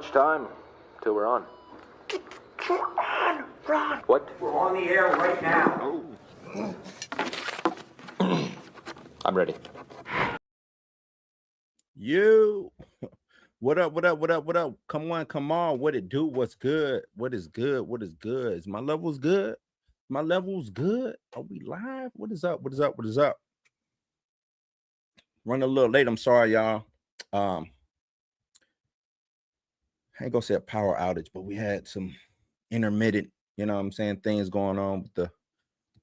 much time till we're on. We're on, Ron. What? We're on the air right now. Oh. I'm ready. You. What up, what up, what up, what up? Come on. What it do? What's good? What is good? What is good? Is my levels good? My levels good? Are we live? What is up? What is up? What is up? Running a little late. I'm sorry, y'all. I ain't gonna say a power outage, but we had some intermittent, you know what I'm saying, things going on with the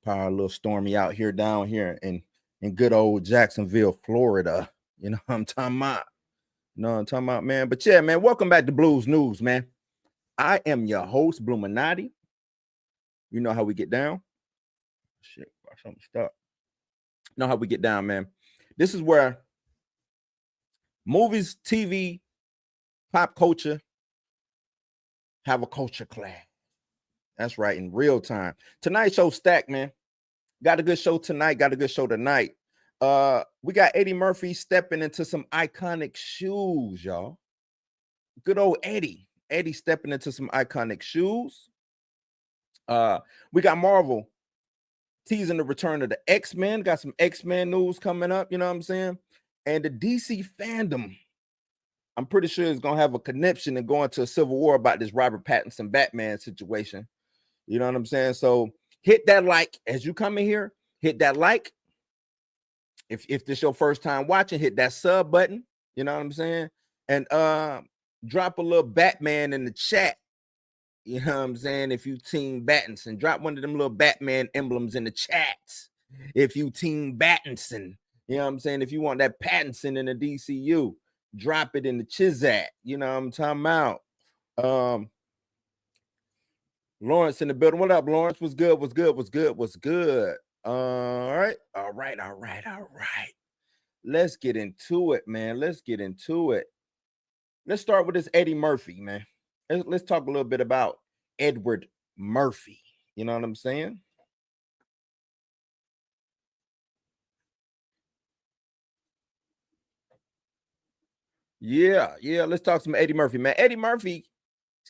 power, a little stormy out here down here in good old Jacksonville, Florida. You know what I'm talking about? You know what I'm talking about, man. But yeah, man, welcome back to Blues News, man. I am your host, Bluminati. You know how we get down. Shit, something stuck. Know how we get down, man. This is where movies, TV, pop culture have a culture clash. That's right, in real time. Tonight's show stacked, man. Got a good show tonight. Got a good show tonight. We got Eddie Murphy stepping into some iconic shoes, y'all. Good old Eddie. Eddie stepping into some iconic shoes. We got Marvel teasing the return of the X-Men. Got some X-Men news coming up, you know what I'm saying? And the DC fandom, I'm pretty sure is going to have a connection and go into a civil war about this Robert Pattinson Batman situation. You know what I'm saying? So hit that like as you come in here. Hit that like. If this your first time watching, hit that sub button. You know what I'm saying? And drop a little Batman in the chat. You know what I'm saying? If you team Pattinson, drop one of them little Batman emblems in the chat. If you team Pattinson, you know what I'm saying? If you want that Pattinson in the DCU, drop it in the Chizat. You know what I'm talking about? Lawrence in the building. What up, Lawrence? What's good? What's good? What's good? What's good? All right. Let's get into it, man. Let's get into it. Let's start with this Eddie Murphy, man. Let's talk a little bit about Edward Murphy. You know what I'm saying? Yeah. Let's talk some Eddie Murphy, man. Eddie Murphy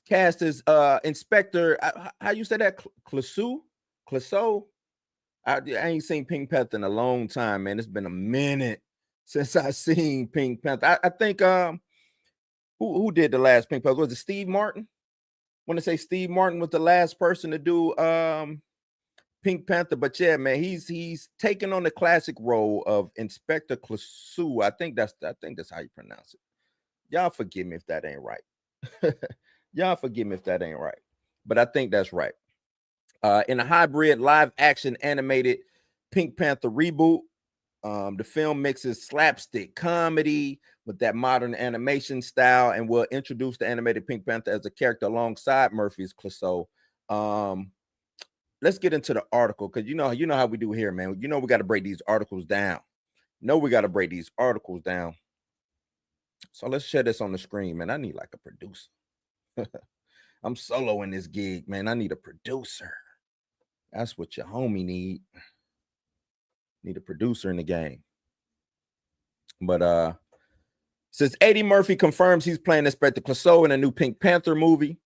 cast as Inspector. How you say that? Clouseau. I ain't seen Pink Panther in a long time, man. It's been a minute since I seen Pink Panther. I think who did the last Pink Panther? Was it Steve Martin? I want to say Steve Martin was the last person to do Pink Panther, but yeah, man, he's taking on the classic role of Inspector Clouseau. I think that's how you pronounce it. Y'all forgive me if that ain't right. Y'all forgive me if that ain't right, but I think that's right. In a hybrid live action animated Pink Panther reboot, the film mixes slapstick comedy with that modern animation style and will introduce the animated Pink Panther as a character alongside Murphy's Clouseau. Let's get into the article because you know how we do here, man. You know we got to break these articles down. So let's share this on the screen, man. I need like a producer. I'm solo in this gig, man. I need a producer. That's what your homie need. Need a producer in the game. But since Eddie Murphy confirms he's playing Inspector Clouseau in a new Pink Panther movie,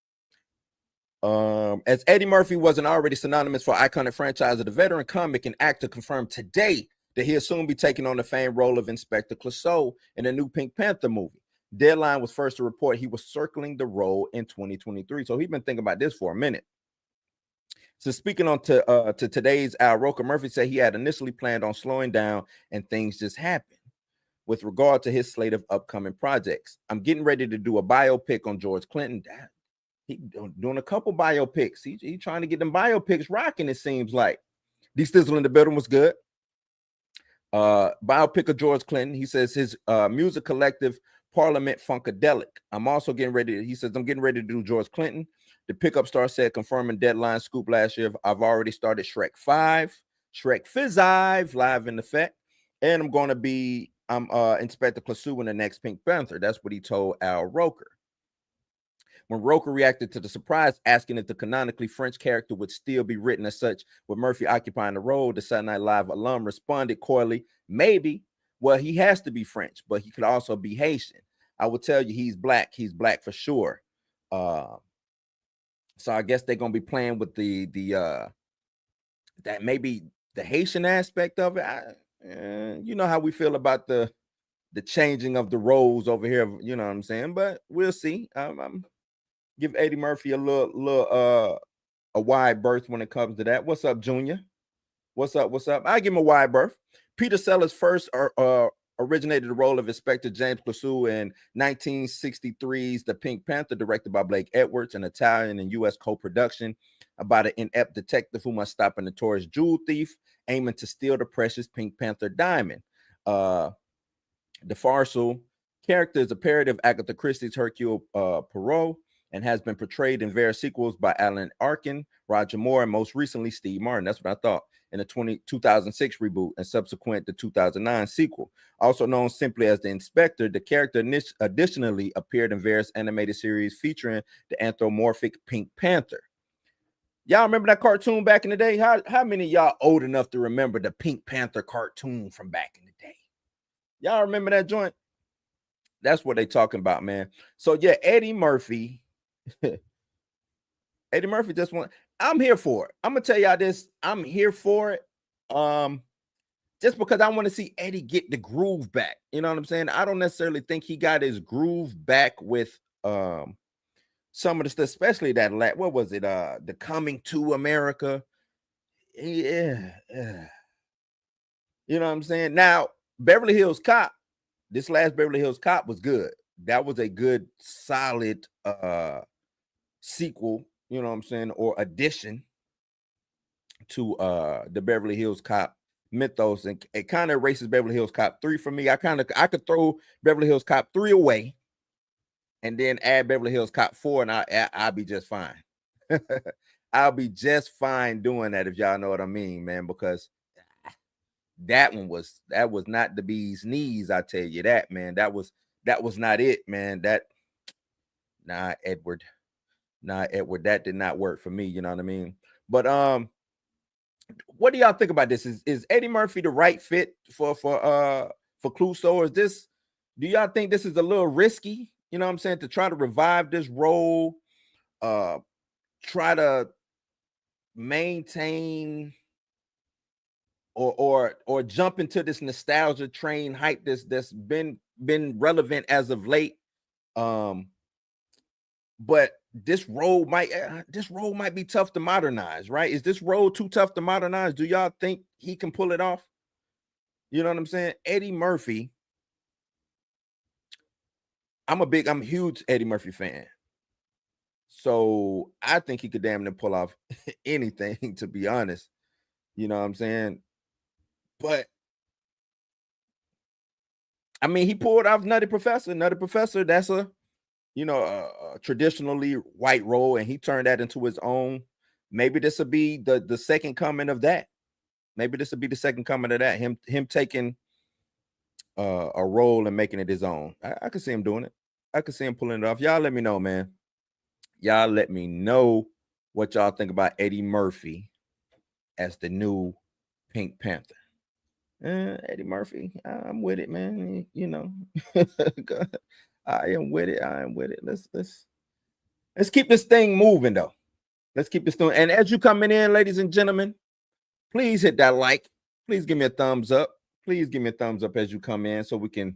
as Eddie Murphy wasn't already synonymous for iconic franchise, the veteran comic and actor confirmed today that he'll soon be taking on the famed role of Inspector Clouseau in a new Pink Panther movie. Deadline was first to report he was circling the role in 2023. So he's been thinking about this for a minute. So speaking on to today's Al Roker, Murphy said he had initially planned on slowing down and things just happened. With regard to his slate of upcoming projects, I'm getting ready to do a biopic on George Clinton. He doing a couple biopics. He trying to get them biopics rocking, it seems like. D Stizzle in the building was good. Biopic of George Clinton. He says his music collective, Parliament Funkadelic. I'm also getting ready. He says, I'm getting ready to do George Clinton. The pickup star said, confirming deadline scoop last year. I've already started Shrek 5, Shrek 5 live in effect. And I'm going to be Inspector Clouseau in the next Pink Panther. That's what he told Al Roker. When Roker reacted to the surprise, asking if the canonically French character would still be written as such, with Murphy occupying the role, the Saturday Night Live alum responded coyly, maybe. Well, he has to be French, but he could also be Haitian. I will tell you, he's black for sure. So I guess they're gonna be playing with the that maybe the Haitian aspect of it. You know how we feel about the changing of the roles over here, you know what I'm saying? But we'll see. I'm give Eddie Murphy a little a wide berth when it comes to that. What's up, Junior? What's up? What's up? I give him a wide berth. Peter Sellers first originated the role of Inspector James Clouseau in 1963's The Pink Panther, directed by Blake Edwards, an Italian and U.S. co-production about an inept detective who must stop a notorious jewel thief aiming to steal the precious Pink Panther diamond. The farcical character is a parody of Agatha Christie's Hercule Poirot and has been portrayed in various sequels by Alan Arkin, Roger Moore, and most recently Steve Martin. That's what I thought. In the 2006 reboot and subsequent the 2009 sequel. Also known simply as the Inspector, the character additionally appeared in various animated series featuring the anthropomorphic Pink Panther. Y'all remember that cartoon back in the day? How many of y'all old enough to remember the Pink Panther cartoon from back in the day? Y'all remember that joint? That's what they talking about, man. So yeah, Eddie Murphy. Eddie Murphy just want. I'm here for it. I'm gonna tell y'all this. I'm here for it. Just because I want to see Eddie get the groove back. You know what I'm saying? I don't necessarily think he got his groove back with some of the stuff, especially that what was it? The Coming to America. Yeah. You know what I'm saying? Now, Beverly Hills Cop, this last Beverly Hills Cop was good. That was a good, solid sequel, you know what I'm saying, or addition to the Beverly Hills Cop mythos, and it kind of erases Beverly Hills Cop 3 for me. I could throw Beverly Hills Cop 3 away and then add Beverly Hills Cop 4, and I'll be just fine. I'll be just fine doing that, if y'all know what I mean, man, because that was not the bee's knees. I tell you that, man. That was not it, man. Edward, that did not work for me. You know what I mean? But what do y'all think about this? Is Eddie Murphy the right fit for Clouseau? Do y'all think this is a little risky? You know what I'm saying, to try to revive this role, try to maintain or jump into this nostalgia train hype that's been relevant as of late. But this role might be tough to modernize, right? Is this role too tough to modernize? Do y'all think he can pull it off? You know what I'm saying? Eddie Murphy. I'm a huge Eddie Murphy fan. So I think he could damn near pull off anything, to be honest. You know what I'm saying? But I mean, he pulled off Nutty Professor. Nutty Professor, that's a traditionally white role, and he turned that into his own. Maybe this will be the second coming of that. Maybe this will be the second coming of that. Him taking a role and making it his own. I could see him doing it. I could see him pulling it off. Y'all let me know, man. Y'all let me know what y'all think about Eddie Murphy as the new Pink Panther. Eddie Murphy, I'm with it, man. You know, I am with it. Let's keep this thing moving, though. Let's keep this thing. And as you coming in, ladies and gentlemen, please hit that like. Please give me a thumbs up. Please give me a thumbs up as you come in, so we can,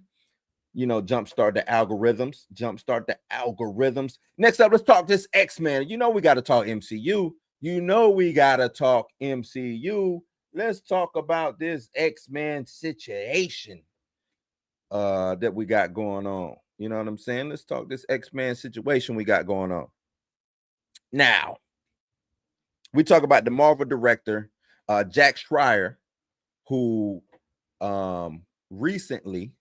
jumpstart the algorithms. Next up, let's talk this X-Men. You know we got to talk MCU. Let's talk about this X-Men situation that we got going on. You know what I'm saying? Let's talk this X-Men situation we got going on. Now, we talk about the Marvel director, Jake Schreier, who recently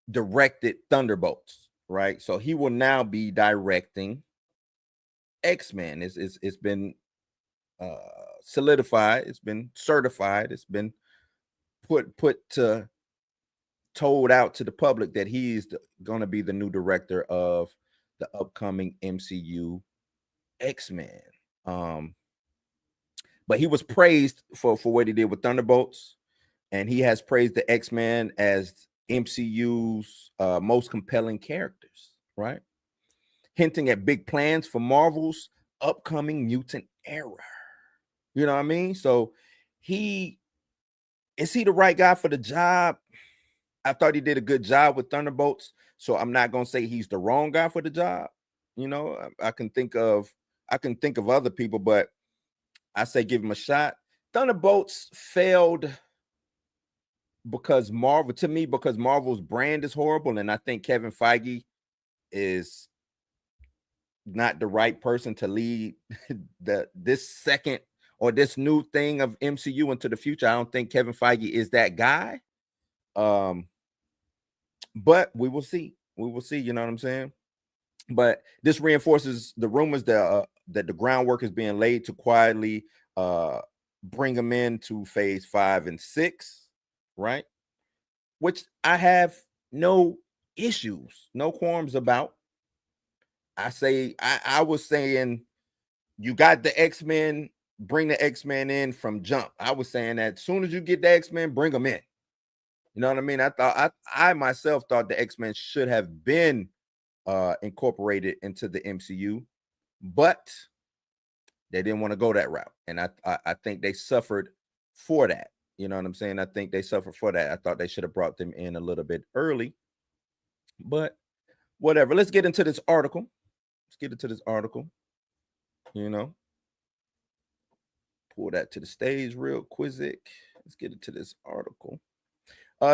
directed Thunderbolts, right? So he will now be directing X-Men. It's been solidified, it's been certified, it's been told out to the public that he's going to be the new director of the upcoming MCU X-Men. But he was praised for what he did with Thunderbolts, and he has praised the X-Men as MCU's most compelling characters, right? Hinting at big plans for Marvel's upcoming mutant era. You know what I mean? So is he the right guy for the job? I thought he did a good job with Thunderbolts, so I'm not gonna say he's the wrong guy for the job. You know, I can think of other people, but I say give him a shot. Thunderbolts failed because Marvel's brand is horrible, and I think Kevin Feige is not the right person to lead this second or this new thing of MCU into the future. I don't think Kevin Feige is that guy. But we will see. We will see. You know what I'm saying? But this reinforces the rumors that the groundwork is being laid to quietly bring them into phase 5 and 6, right? Which I have no issues, no qualms about. I was saying you got the X-Men, bring the X-Men in from jump. I was saying that as soon as you get the X-Men, bring them in. You know what I mean? I myself thought the X-Men should have been incorporated into the MCU, but they didn't want to go that route. And I think they suffered for that. You know what I'm saying? I think they suffered for that. I thought they should have brought them in a little bit early, but whatever. Let's get into this article. You know, pull that to the stage real quick. Let's get into this article.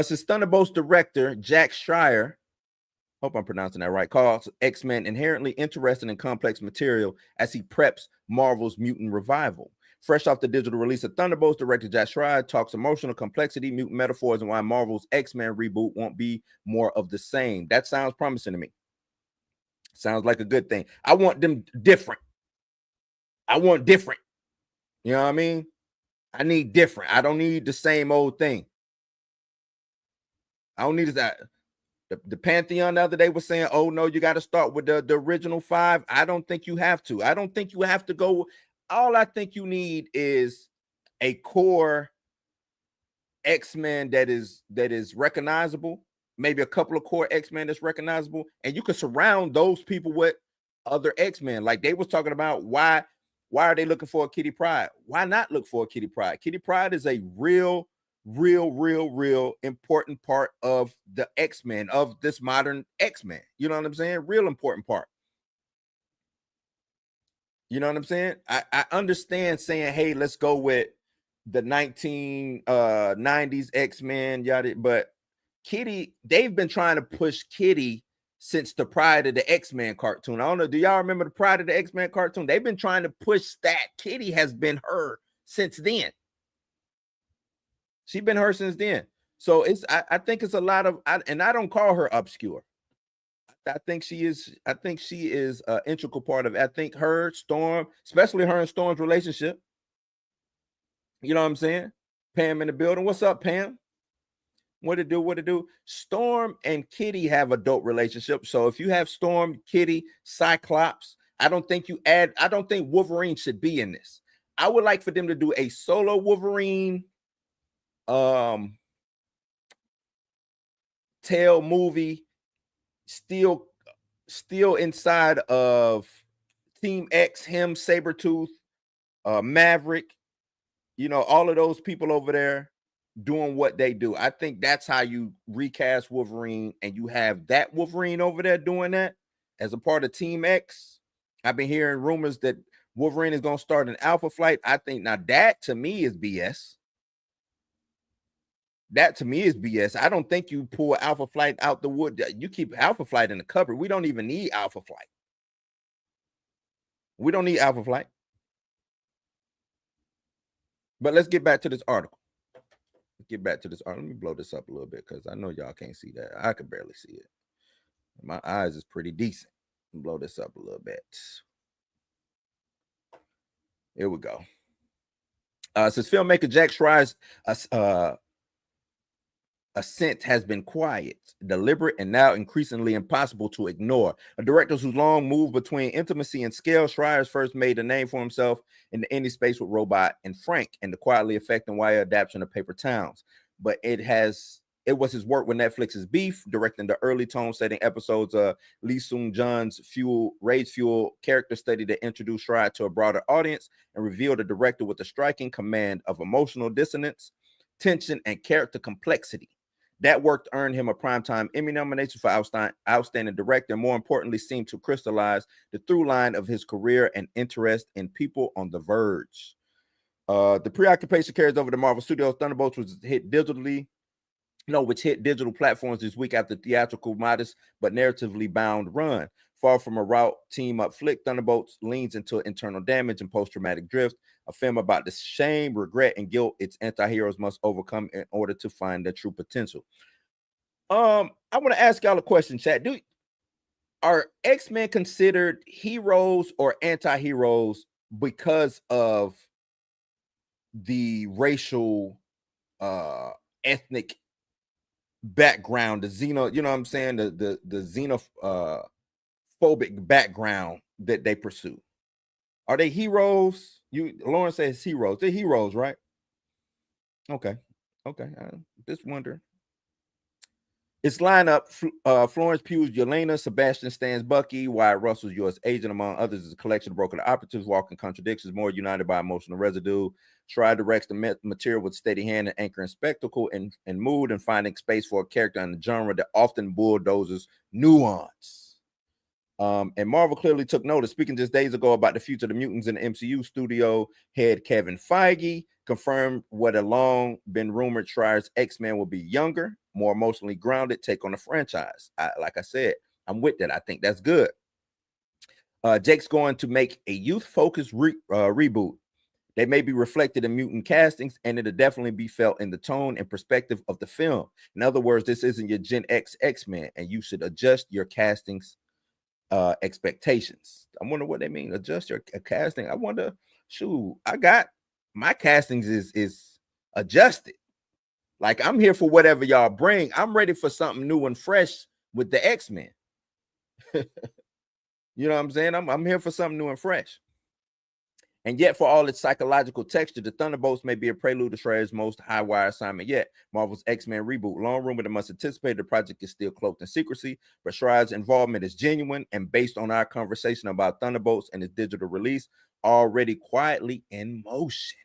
Says Thunderbolts director Jake Schreier, hope I'm pronouncing that right, calls X-Men inherently interesting and complex material as he preps Marvel's mutant revival. Fresh off the digital release of Thunderbolts, director Jake Schreier talks emotional complexity, mutant metaphors, and why Marvel's X-Men reboot won't be more of the same. That sounds promising to me. Sounds like a good thing. I want them different. You know what I mean? I need different. I don't need the same old thing. I don't need that. The Pantheon the other day was saying, oh, no, you got to start with the original 5. I don't think you have to. I don't think you have to go. All I think you need is a core X-Men that is recognizable, maybe a couple of core X-Men that's recognizable, and you can surround those people with other X-Men. Like they was talking about why are they looking for a Kitty Pryde? Why not look for a Kitty Pryde? Kitty Pryde is a real important part of the X-Men, of this modern X-Men. You know what I'm saying? Real important part. You know what I'm saying? I understand saying, hey, let's go with the 1990s X-Men, yada, but Kitty, they've been trying to push Kitty since the Pride of the X-Men cartoon. I don't know. Do y'all remember the Pride of the X-Men cartoon? They've been trying to push that. Kitty has been her since then. She's been her since then. So I think it's a lot of, and I don't call her obscure. I think she is an integral part of it. I think her, Storm, especially her and Storm's relationship. You know what I'm saying? Pam in the building. What's up, Pam? What it do? Storm and Kitty have a dope relationship. So if you have Storm, Kitty, Cyclops, I don't think Wolverine should be in this. I would like for them to do a solo Wolverine tale movie, still inside of Team X, him, Sabretooth, Maverick, you know, all of those people over there doing what they do. I think that's how you recast Wolverine, and you have that Wolverine over there doing that as a part of Team X. I've been hearing rumors that Wolverine is going to start an Alpha Flight. I think now that to me is BS. I don't think you pull Alpha Flight out the wood. You keep Alpha Flight in the cupboard. We don't even need Alpha Flight. But let's get back to this article. Let me blow this up a little bit because I know y'all can't see that. I can barely see it. My eyes is pretty decent. Blow this up a little bit. Here we go. Says filmmaker Jake Schreier's ascent has been quiet, deliberate, and now increasingly impossible to ignore. A director whose long move between intimacy and scale, Schreier's first made a name for himself in the indie space with Robot and Frank, and the quietly affecting wire adaptation of Paper Towns. But it has It was his work with Netflix's Beef, directing the early tone-setting episodes of Lee Seung-jun's Rage Fuel character study that introduced Schreier to a broader audience and revealed a director with a striking command of emotional dissonance, tension, and character complexity. That work earned him a Primetime Emmy nomination for Outstanding Director, and more importantly, seemed to crystallize the through line of his career and interest in people on the verge. The preoccupation carries over to Marvel Studios. Thunderbolts which hit digital platforms this week after theatrical, modest, but narratively bound run. Far from a route team-up flick, Thunderbolts leans into internal damage and post-traumatic drift, a film about the shame, regret, and guilt its anti-heroes must overcome in order to find their true potential. I want to ask y'all a question, chat. Are X-Men considered heroes or anti-heroes because of the racial, ethnic background, the xeno, you know what I'm saying, the xenophobic background that they pursue? Are they heroes? Lauren says heroes. They're heroes, right? Okay. Just wondering. Its lineup: Florence Pugh's Yelena, Sebastian Stan's Bucky, Wyatt Russell's U.S. Agent, among others, is a collection of broken operatives walking contradictions, more united by emotional residue. Schreier directs the material with steady hand and anchoring spectacle and mood, and finding space for a character in the genre that often bulldozes nuance. And Marvel clearly took notice. Speaking just days ago about the future of the mutants in the MCU, studio head Kevin Feige confirmed what had long been rumored: Schreier's X-Men will be younger, more emotionally grounded take on the franchise. Like I said, I'm with that. I think that's good. Jake's going to make a youth-focused reboot. They may be reflected in mutant castings, and it'll definitely be felt in the tone and perspective of the film. In other words, this isn't your Gen X X-Men, and you should adjust your castings expectations. I wonder what they mean. Adjust your casting. I wonder. Shoot, I got my castings is adjusted. Like, I'm here for whatever y'all bring. I'm ready for something new and fresh with the X-Men. You know what I'm saying? I'm here for something new and fresh. And yet, for all its psychological texture, the Thunderbolts may be a prelude to Schreier's most high-wire assignment yet, Marvel's X-Men reboot. Long rumored and much anticipated, the project is still cloaked in secrecy, but Schreier's involvement is genuine and based on our conversation about Thunderbolts and its digital release, already quietly in motion.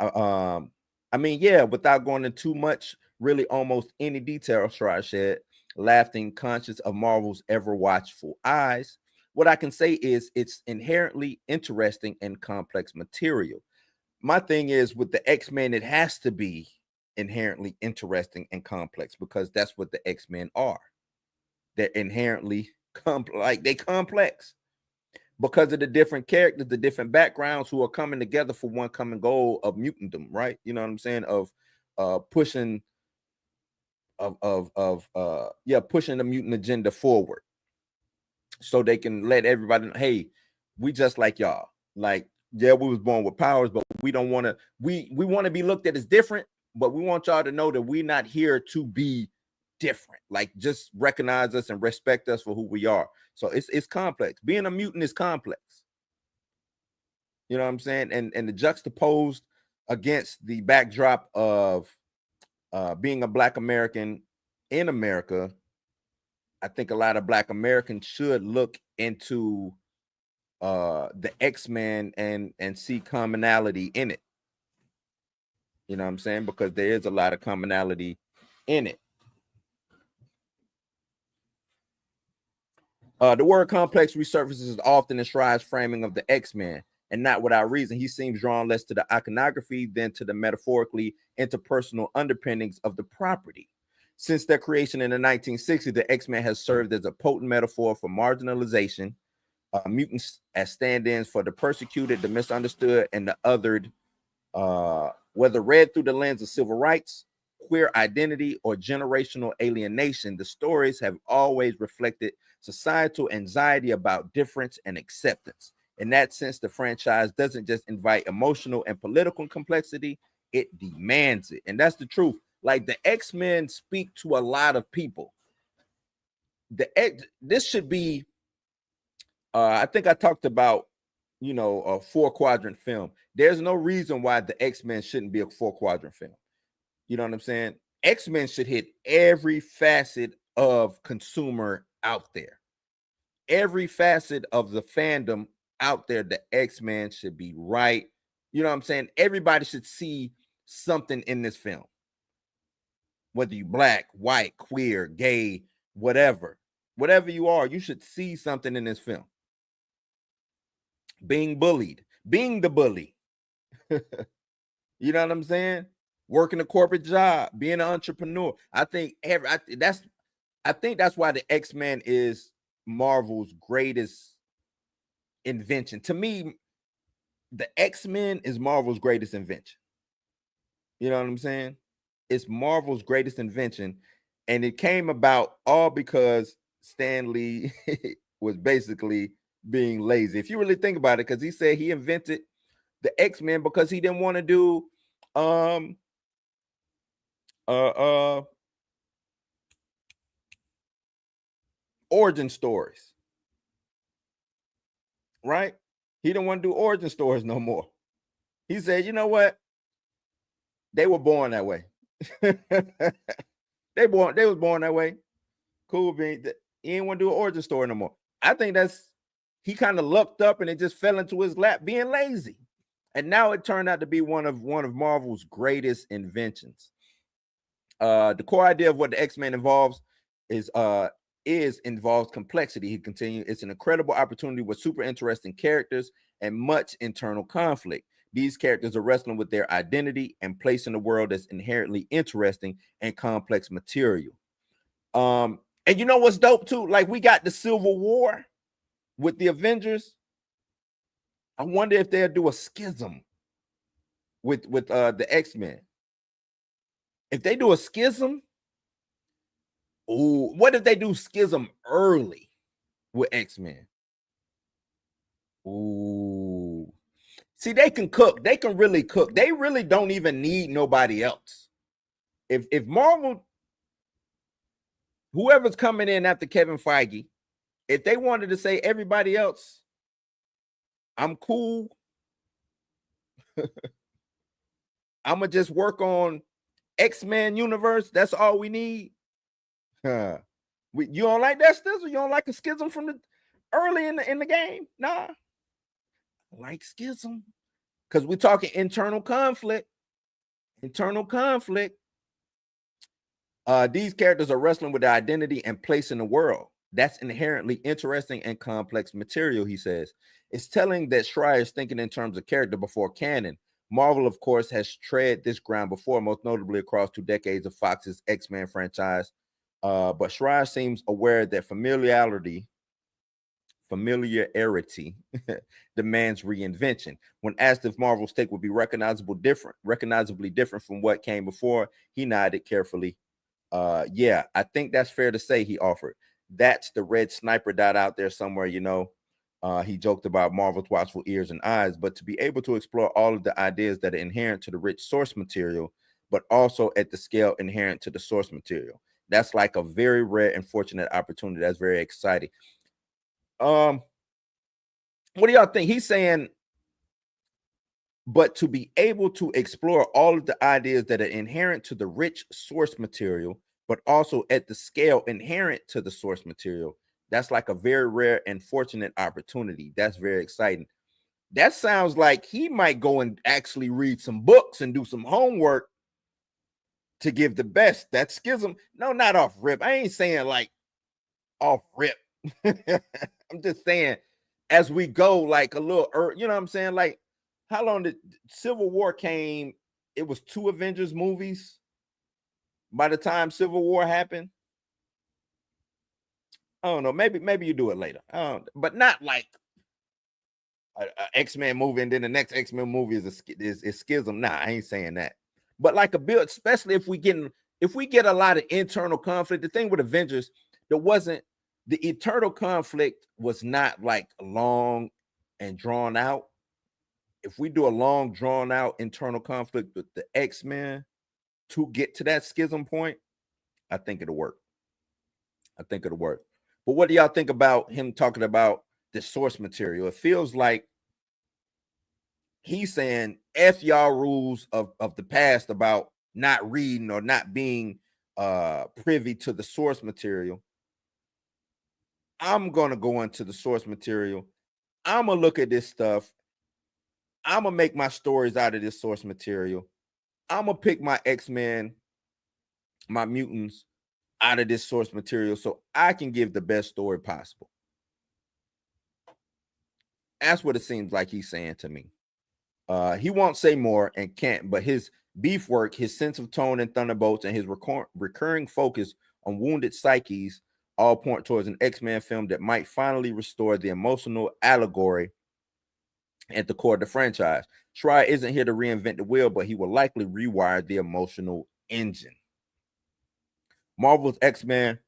Without going into too much, really almost any detail, Schreier said, laughing, conscious of Marvel's ever-watchful eyes. What I can say is it's inherently interesting and complex material. My thing is, with the X-Men, it has to be inherently interesting and complex because that's what the X-Men are. They're inherently complex because of the different characters, the different backgrounds who are coming together for one common goal of mutantdom, right? You know what I'm saying? Of pushing the mutant agenda forward. So they can let everybody know, hey, we just like y'all. Like, yeah, we was born with powers, but we don't want to, we want to be looked at as different, but we want y'all to know that we're not here to be different. Like, just recognize us and respect us for who we are. So it's complex. Being a mutant is complex. You know what I'm saying? And the juxtaposed against the backdrop of being a Black American in America, I think a lot of Black Americans should look into the X-Men and see commonality in it. You know what I'm saying? Because there is a lot of commonality in it. The word complex resurfaces often in Schreier's framing of the X-Men, and not without reason. He seems drawn less to the iconography than to the metaphorically interpersonal underpinnings of the property. Since their creation in the 1960s, the X-Men has served as a potent metaphor for marginalization, mutants as stand-ins for the persecuted, the misunderstood, and the othered, whether read through the lens of civil rights, queer identity, or generational alienation. The stories have always reflected societal anxiety about difference and acceptance. In that sense, the franchise doesn't just invite emotional and political complexity, it demands it. And that's the truth. Like, the X-Men speak to a lot of people. This should be, I think I talked about, a 4-quadrant film. There's no reason why the X-Men shouldn't be a 4-quadrant film. You know what I'm saying? X-Men should hit every facet of consumer out there. Every facet of the fandom out there, the X-Men should be right. You know what I'm saying? Everybody should see something in this film. Whether you black, white, queer, gay, whatever you are, you should see something in this film. Being bullied, being the bully. You know what I'm saying? Working a corporate job, being an entrepreneur. I think that's why the X-Men is Marvel's greatest invention. To me, the X-Men is Marvel's greatest invention. You know what I'm saying? It's Marvel's greatest invention, and it came about all because Stan Lee was basically being lazy. If you really think about it, because he said he invented the X-Men because he didn't want to do origin stories, right? He didn't want to do origin stories no more. He said, you know what? They were born that way. They was born that way. Cool being. He didn't want to do an origin story no more. I think he kind of lucked up and it just fell into his lap being lazy. And now it turned out to be one of Marvel's greatest inventions. The core idea of what the X-Men involves involves complexity. He continued, it's an incredible opportunity with super interesting characters and much internal conflict. These characters are wrestling with their identity and place in the world that's inherently interesting and complex material. And you know what's dope too? Like, we got the Civil War with the Avengers. I wonder if they'll do a schism with the X-Men. If they do a schism, what if they do schism early with X-Men? Ooh. See, they can cook. They can really cook. They really don't even need nobody else. If Marvel, whoever's coming in after Kevin Feige, if they wanted to say everybody else, I'm cool. I'm going to just work on X-Men universe. That's all we need. You don't like that schism? You don't like a schism from the early in the game? Nah. I like schism. Because we're talking internal conflict. Internal conflict. These characters are wrestling with their identity and place in the world. That's inherently interesting and complex material, he says. It's telling that Schreier is thinking in terms of character before canon. Marvel, of course, has tread this ground before, most notably across 2 decades of Fox's X-Men franchise. But Schreier seems aware that familiarity demands reinvention. When asked if Marvel's take would be recognizably different from what came before, he nodded carefully. Yeah, I think that's fair to say, he offered. That's the red sniper dot out there somewhere, you know. He joked about Marvel's watchful ears and eyes, but to be able to explore all of the ideas that are inherent to the rich source material, but also at the scale inherent to the source material. That's like a very rare and fortunate opportunity. That's very exciting. What do y'all think? He's saying, but to be able to explore all of the ideas that are inherent to the rich source material, but also at the scale inherent to the source material, that's like a very rare and fortunate opportunity. That's very exciting. That sounds like he might go and actually read some books and do some homework to give the best. That schism. No, not off rip. I ain't saying like off rip. I'm just saying as we go, like a little, you know what I'm saying? Like, how long did Civil War came? It was 2 Avengers movies by the time Civil War happened. I don't know. Maybe you do it later. But not like an X-Men movie and then the next X-Men movie is schism. Nah, I ain't saying that. But like a build, especially if we get a lot of internal conflict. The thing with Avengers, the eternal conflict was not like long and drawn out. If we do a long drawn out internal conflict with the X-Men to get to that schism point, I think it'll work. But what do y'all think about him talking about the source material? It feels like he's saying F y'all rules of the past about not reading or not being privy to the source material, I'm gonna go into the source material. I'm gonna look at this stuff. I'm gonna make my stories out of this source material. I'm gonna pick my X-Men, my mutants out of this source material so I can give the best story possible. That's what it seems like he's saying to me. He won't say more and can't, but his beef work, his sense of tone in Thunderbolts, and his recurring focus on wounded psyches all point towards an X-Men film that might finally restore the emotional allegory at the core of the franchise. Schreier isn't here to reinvent the wheel, but he will likely rewire the emotional engine. Marvel's X-Men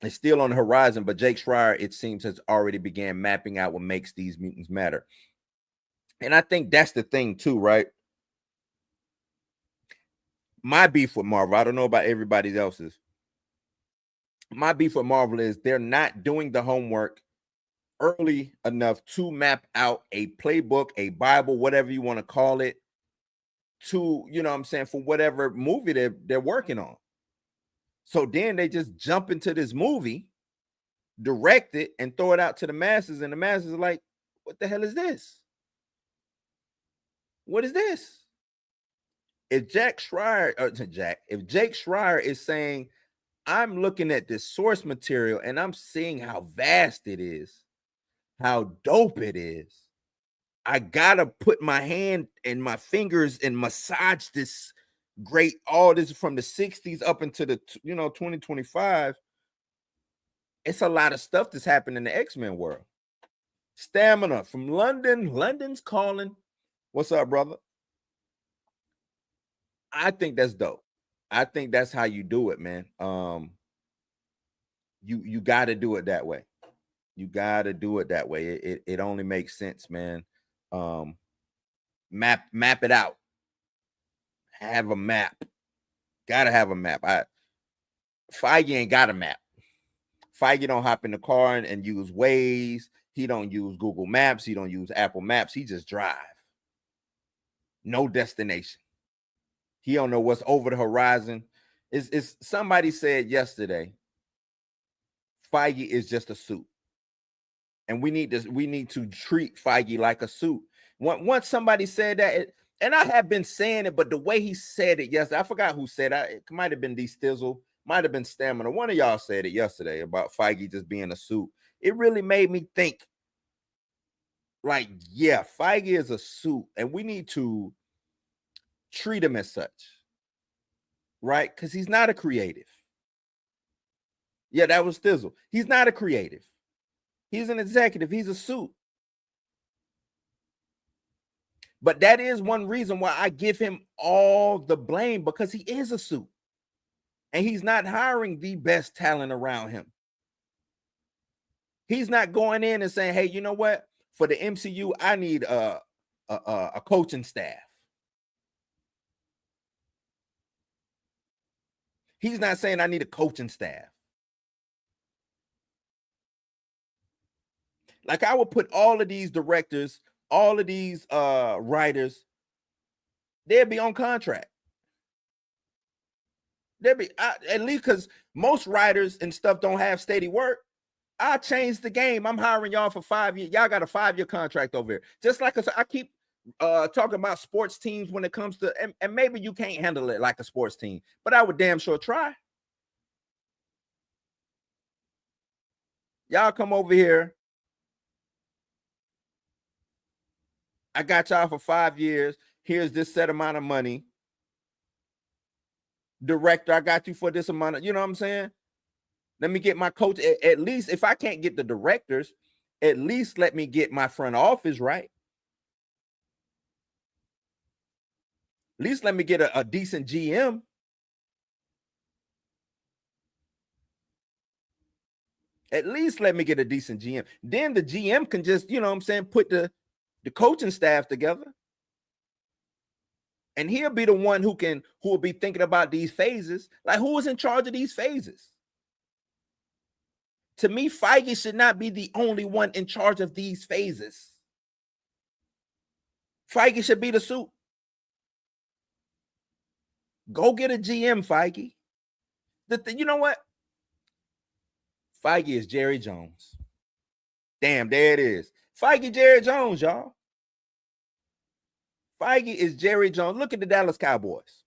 is still on the horizon, but Jake Schreier, it seems, has already began mapping out what makes these mutants matter. And I think that's the thing too, right? My beef with Marvel, I don't know about everybody else's. My beef with Marvel is they're not doing the homework early enough to map out a playbook, a Bible, whatever you want to call it, to, you know what I'm saying, for whatever movie they're working on. So then they just jump into this movie, direct it, and throw it out to the masses, and the masses are like, what the hell is this? What is this? If Jake Schreier is saying, I'm looking at this source material and I'm seeing how vast it is, how dope it is, I gotta put my hand and my fingers and massage this great, all this from the 60s up into the 2025. It's a lot of stuff that's happened in the X-Men world. Stamina from London. London's calling. What's up, brother? I think that's dope. I think that's how you do it, man. You got to do it that way. You got to do it that way. It only makes sense, man. Map it out. Have a map. Gotta have a map. Feige ain't got a map. Feige don't hop in the car and use Waze. He don't use Google Maps. He don't use Apple Maps. He just drive. No destination. He don't know what's over the horizon. It's somebody said yesterday, Feige is just a suit. And we need to treat Feige like a suit. Once somebody said that, and I have been saying it, but the way he said it yesterday, I forgot who said it. It might have been D Stizzle, might have been Stamina. One of y'all said it yesterday about Feige just being a suit. It really made me think, like, yeah, Feige is a suit, and we need to treat him as such, right? Because he's not a creative. Yeah, that was Stizzle. He's not a creative. He's an executive. He's a suit. But that is one reason why I give him all the blame, because he is a suit. And he's not hiring the best talent around him. He's not going in and saying, hey, you know what? For the MCU, I need a coaching staff. He's not saying I need a coaching staff. Like, I would put all of these directors, all of these writers, they'll be on contract. They'll be at least, because most writers and stuff don't have steady work. I changed the game. I'm hiring y'all for 5 years. Y'all got a 5-year contract over here. Just like I keep talking about sports teams when it comes to, and maybe you can't handle it like a sports team, but I would damn sure try. Y'all come over here. I got y'all for 5 years. Here's this set amount of money. Director, I got you for this amount of, you know what I'm saying? Let me get my coach. At least if I can't get the directors, at least let me get my front office right. At least let me get a decent GM. At least let me get a decent GM. Then the GM can just, you know what I'm saying, put the coaching staff together. And he'll be the one who will be thinking about these phases. Like, who is in charge of these phases? To me, Feige should not be the only one in charge of these phases. Feige should be the suit. Go get a GM, Feige. You know what? Feige is Jerry Jones. Damn, there it is. Feige, Jerry Jones, y'all. Feige is Jerry Jones. Look at the Dallas Cowboys.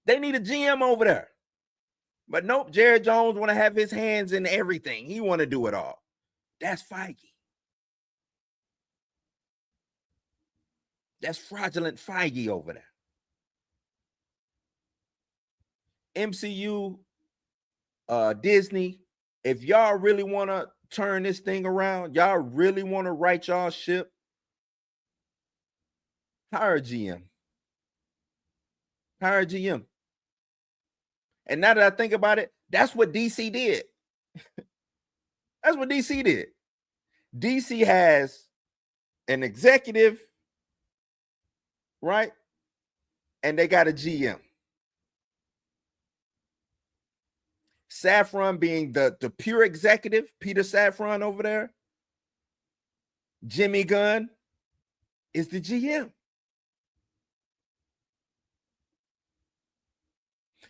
They need a GM over there. But nope, Jerry Jones want to have his hands in everything. He want to do it all. That's Feige. That's fraudulent Feige over there. MCU, Disney, if y'all really want to turn this thing around, y'all really want to right y'all ship, hire a GM. Hire a GM. And now that I think about it, that's what DC did. That's what DC did. DC has an executive, right? And they got a GM. Safran being the pure executive, Peter Safran over there. Jimmy Gunn is the GM.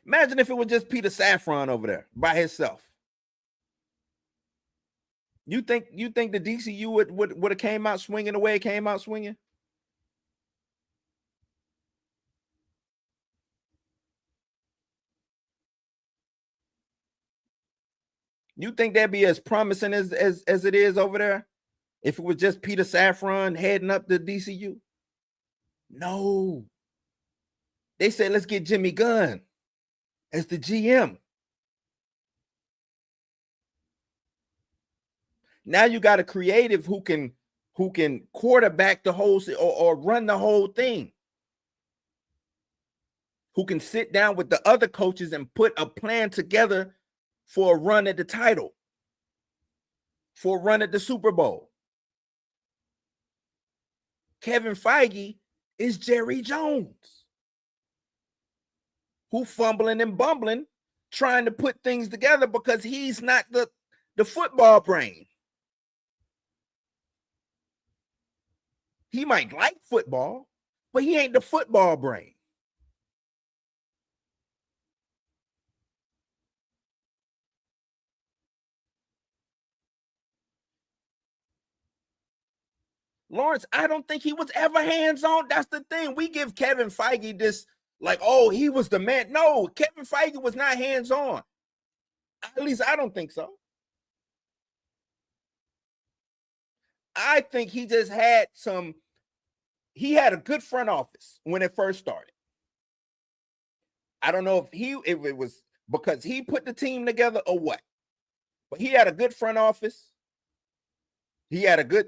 Imagine if it was just Peter Safran over there by himself. You think the DCU would have came out swinging the way it came out swinging? You think that'd be as promising as it is over there if it was just Peter Safran heading up the DCU? No. They said, let's get Jimmy Gunn as the GM. Now you got a creative who can quarterback the whole or run the whole thing. Who can sit down with the other coaches and put a plan together for a run at the title, for a run at the Super Bowl. Kevin Feige is Jerry Jones, who fumbling and bumbling, trying to put things together because he's not the football brain. He might like football, but he ain't the football brain. Lawrence, I don't think he was ever hands-on. That's the thing. We give Kevin Feige this, like, oh, he was the man. No, Kevin Feige was not hands-on. At least I don't think so. I think he just had he had a good front office when it first started. I don't know if it was because he put the team together or what, but he had a good front office. He had a good,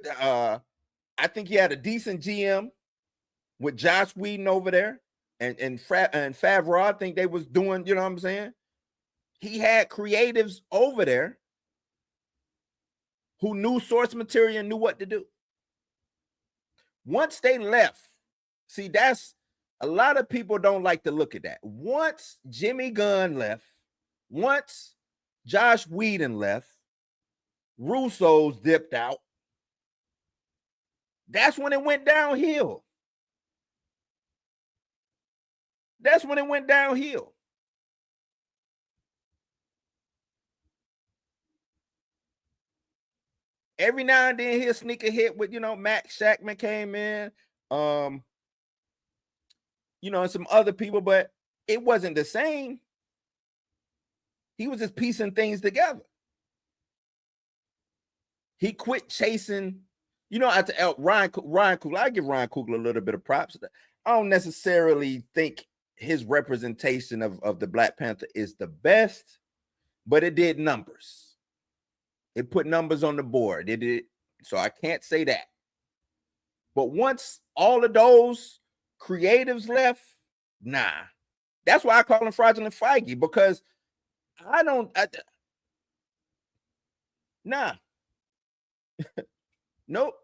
I think he had a decent GM with Joss Whedon over there and Favreau. I think they was doing, you know what I'm saying? He had creatives over there who knew source material and knew what to do. Once they left, see, that's a lot of people don't like to look at that. Once Jimmy Gunn left, once Joss Whedon left, Russo's dipped out. That's when it went downhill. That's when it went downhill. Every now and then he'll sneak a hit with, Max Shackman came in, and some other people, but it wasn't the same. He was just piecing things together. He quit chasing, Ryan Coogler. I give Ryan Coogler a little bit of props. I don't necessarily think his representation of the Black Panther is the best, but it did numbers. It put numbers on the board. It did, so I can't say that. But once all of those creatives left, nah. That's why I call him fraudulent Feige, because nah. Nope.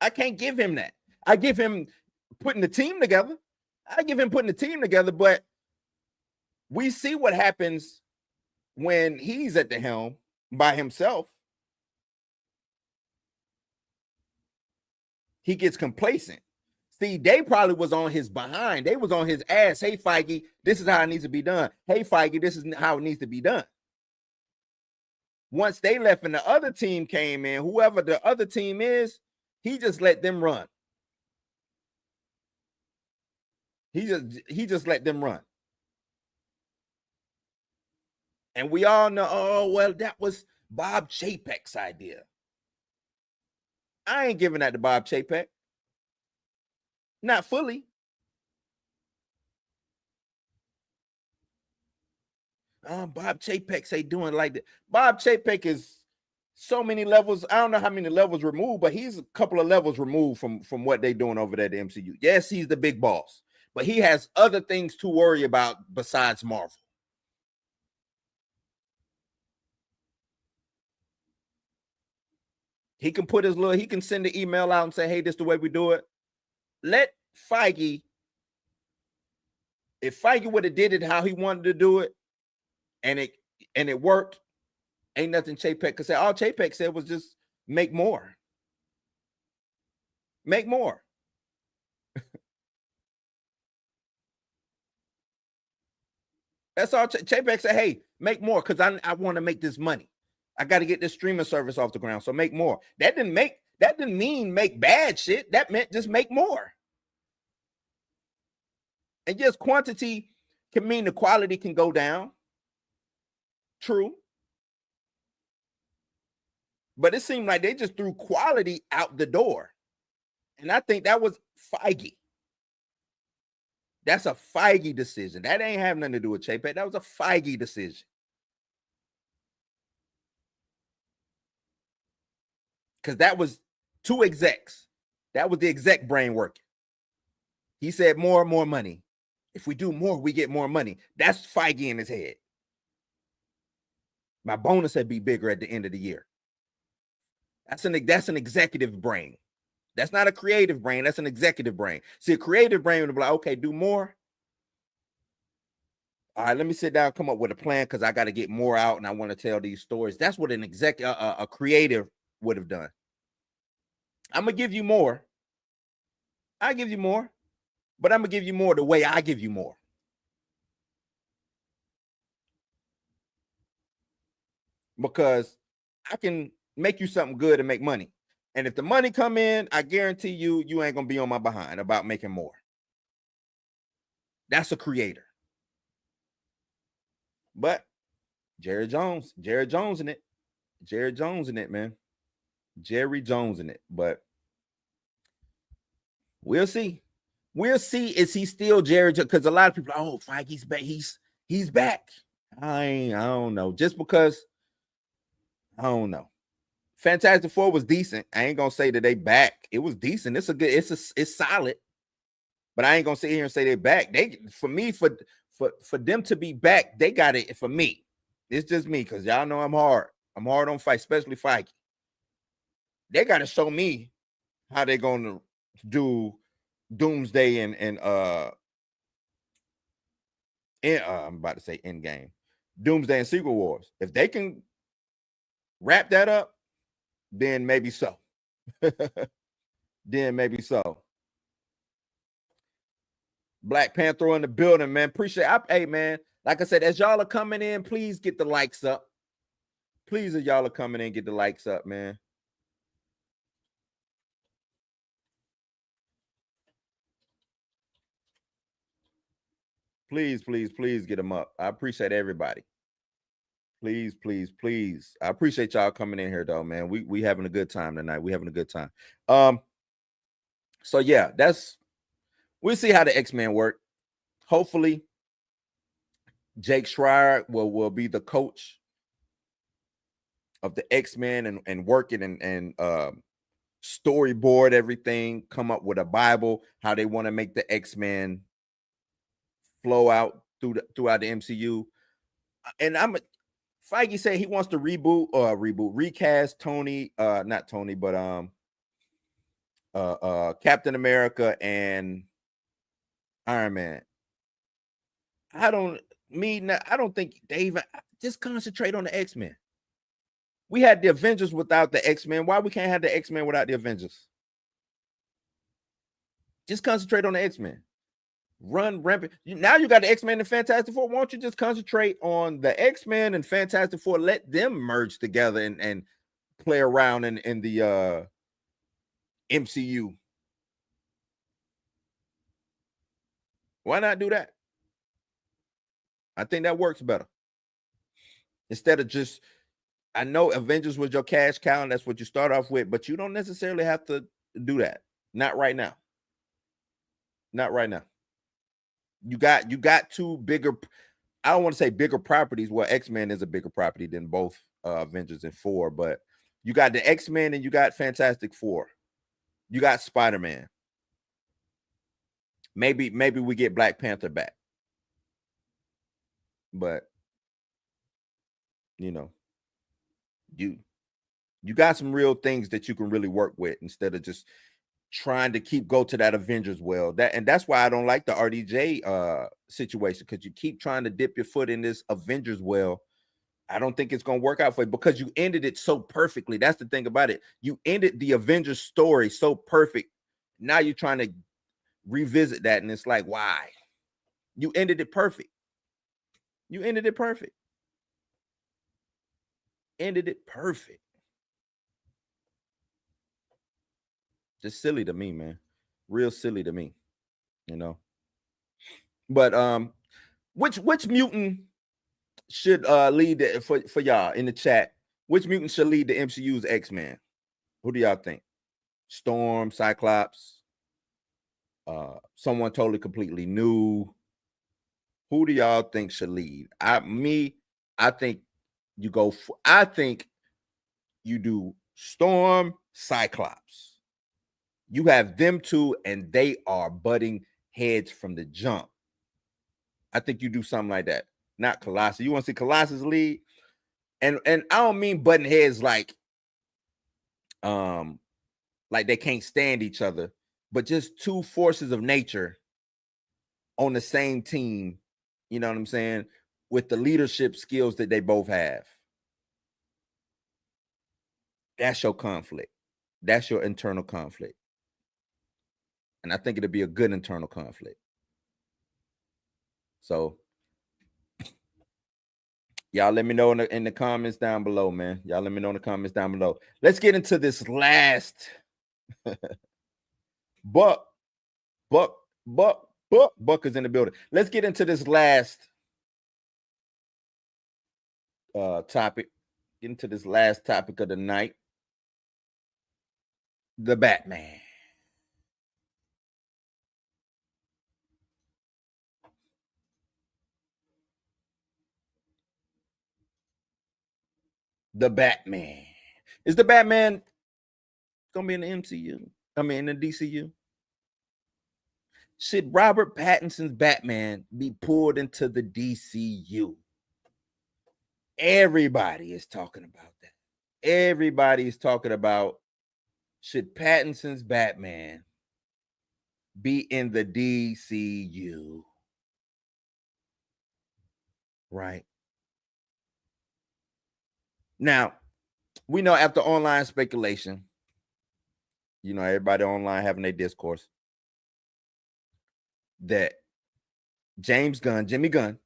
I can't give him that. I give him putting the team together. But we see what happens when he's at the helm by himself. He gets complacent. Steve, they probably was on his behind. They was on his ass. Hey, Feige, this is how it needs to be done. Hey, Feige, this is how it needs to be done. Once they left and the other team came in, whoever the other team is, he just let them run. He just let them run. And we all know, oh, well, that was Bob Chapek's idea. I ain't giving that to Bob Chapek. Not fully. Bob Chapek say doing like that. Bob Chapek is so many levels. I don't know how many levels removed, but he's a couple of levels removed from what they're doing over there at the MCU. Yes, he's the big boss, but he has other things to worry about besides Marvel. He can put his he can send the email out and say, hey, this is the way we do it. Let Feige, if Feige would have did it how he wanted to do it, and it worked, ain't nothing Chapek could say. All Chapek said was just make more. Make more. That's all Chapek said, hey, make more, because I want to make this money. I got to get this streaming service off the ground, so make more. That didn't mean make bad shit. That meant just make more. And just quantity can mean the quality can go down. True. But it seemed like they just threw quality out the door. And I think that was Feige. That's a Feige decision. That ain't have nothing to do with Chapek. That was a Feige decision. Because that was two execs. That was the exec brain working. He said more and more money. If we do more, we get more money. That's Feige in his head. My bonus would be bigger at the end of the year. That's an executive brain. That's not a creative brain. That's an executive brain. See, a creative brain would be like, okay, do more. All right, let me sit down, come up with a plan, because I got to get more out and I want to tell these stories. That's what a creative would have done. I'm going to give you more. I give you more, but I'm going to give you more the way I give you more. Because I can make you something good and make money. And if the money come in, I guarantee you ain't going to be on my behind about making more. That's a creator. But Jerry Jones in it. Jerry Jones in it, man. Jerry Jones in it. But we'll see. We'll see. Is he still Jerry? Because a lot of people, oh, Feige's back. He's back. I don't know. Just because, I don't know. Fantastic Four was decent. I ain't gonna say that they back. It was decent. It's solid. But I ain't gonna sit here and say they back. For them to be back, they got it. For me, it's just me, because y'all know I'm hard. I'm hard on fight, especially Feige. They got to show me how they're gonna do Doomsday and I'm about to say Endgame, Doomsday and Secret Wars. If they can wrap that up, then maybe so. Then maybe so. Black Panther in the building, man. Appreciate it. Hey, man, like I said, as y'all are coming in, please get the likes up. Please, as y'all are coming in, get the likes up, man. Please, please, please get them up. I appreciate everybody. Please, please, please. I appreciate y'all coming in here, though, man. We having a good time tonight. We having a good time. So yeah, we'll see how the X-Men work. Hopefully, Jake Schreier will be the coach of the X-Men and work it and storyboard everything, come up with a Bible, how they want to make the X-Men flow out throughout the MCU. And Feige said he wants to recast Tony, not Tony, but Captain America and Iron Man. I don't think they even just concentrate on the X-Men. We had the Avengers without the X-Men. Why we can't have the X-Men without the Avengers? Just concentrate on the X-Men. Run rampant. Now you got the X-Men and Fantastic Four. Why don't you just concentrate on the X-Men and Fantastic Four? Let them merge together and play around in the MCU. Why not do that? I think that works better. Instead of just, I know Avengers was your cash cow, and that's what you start off with, but you don't necessarily have to do that. Not right now. Not right now. You got two bigger, I don't want to say bigger properties. Well, X-Men is a bigger property than both Avengers and Four, but you got the X-Men and you got Fantastic Four. You got Spider-Man. Maybe we get Black Panther back. But you got some real things that you can really work with instead of just trying to go to that Avengers well. That's why I don't like the RDJ situation, because you keep trying to dip your foot in this Avengers well. I don't think it's gonna work out for you because you ended it so perfectly. That's the thing about it. You ended the Avengers story so perfect. Now you're trying to revisit that, and it's like, why? You ended it perfect. You ended it perfect. Ended it perfect. Just silly to me, man. Real silly to me, But which mutant should lead for y'all in the chat? Which mutant should lead the MCU's X-Men? Who do y'all think? Storm, Cyclops, someone totally completely new? Who do y'all think should lead? I think you do Storm, Cyclops. You have them two, and they are butting heads from the jump. I think you do something like that. Not Colossus. You want to see Colossus lead? And I don't mean butting heads like they can't stand each other, but just two forces of nature on the same team. You know what I'm saying? With the leadership skills that they both have. That's your conflict. That's your internal conflict. And I think it'll be a good internal conflict. So y'all let me know in the comments down below, man. Y'all let me know in the comments down below. Let's get into this last Buck is in the building. Let's get into this last topic. Get into this last topic of the night. The Batman. The Batman. Is the Batman gonna be in the MCU? I mean, in the DCU? Should Robert Pattinson's Batman be pulled into the DCU? Everybody is talking about that. Everybody is talking about, should Pattinson's Batman be in the DCU? Right. Now, we know after online speculation, everybody online having their discourse, that James Gunn, Jimmy Gunn,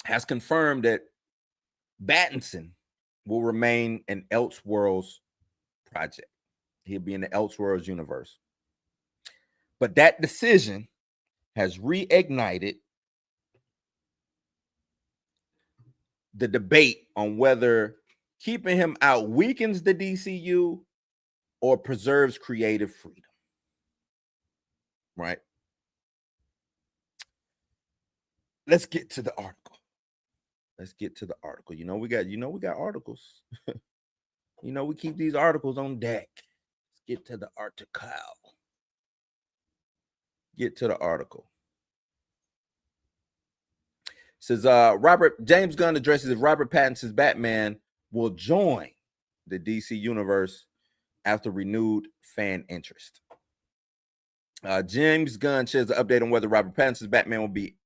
has confirmed that Pattinson will remain an Elseworlds project. He'll be in the Elseworlds universe. But that decision has reignited the debate on whether keeping him out weakens the DCU or preserves creative freedom. Right? Let's get to the article. We got articles. We keep these articles on deck. Let's get to the article. Says James Gunn addresses if Robert Pattinson's Batman will join the DC universe after renewed fan interest. James Gunn shares an update on whether Robert Pattinson's Batman will be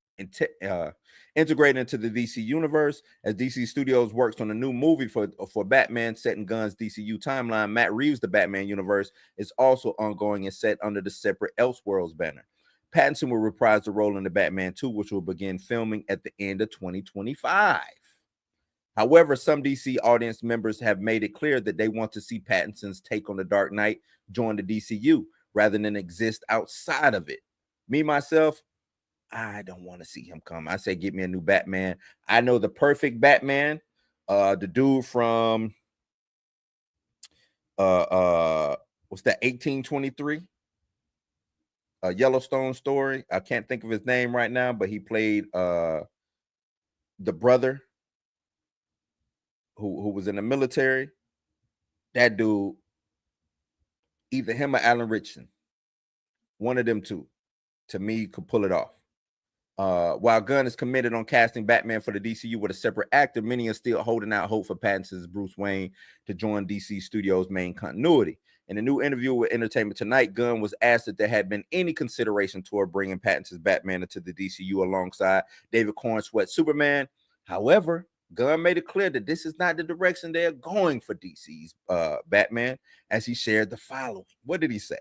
Integrated into the DC universe, as DC Studios works on a new movie for Batman set in Gunn's DCU timeline, Matt Reeves' The Batman universe is also ongoing and set under the separate Elseworlds banner. Pattinson will reprise the role in the Batman 2, which will begin filming at the end of 2025. However, some DC audience members have made it clear that they want to see Pattinson's take on the Dark Knight join the DCU rather than exist outside of it. Me, myself, I don't want to see him come. I say, get me a new Batman. I know the perfect Batman. The dude from what's that? 1823. A Yellowstone story. I can't think of his name right now, but he played the brother who was in the military. That dude, either him or Alan Ritchson, one of them two, to me, could pull it off. While Gunn is committed on casting Batman for the DCU with a separate actor, many are still holding out hope for Pattinson's Bruce Wayne to join DC Studios' main continuity. In a new interview with Entertainment Tonight, Gunn was asked if there had been any consideration toward bringing Pattinson's Batman into the DCU alongside David Cornsweet's Superman. However, Gunn made it clear that this is not the direction they are going for DC's Batman, as he shared the following. What did he say?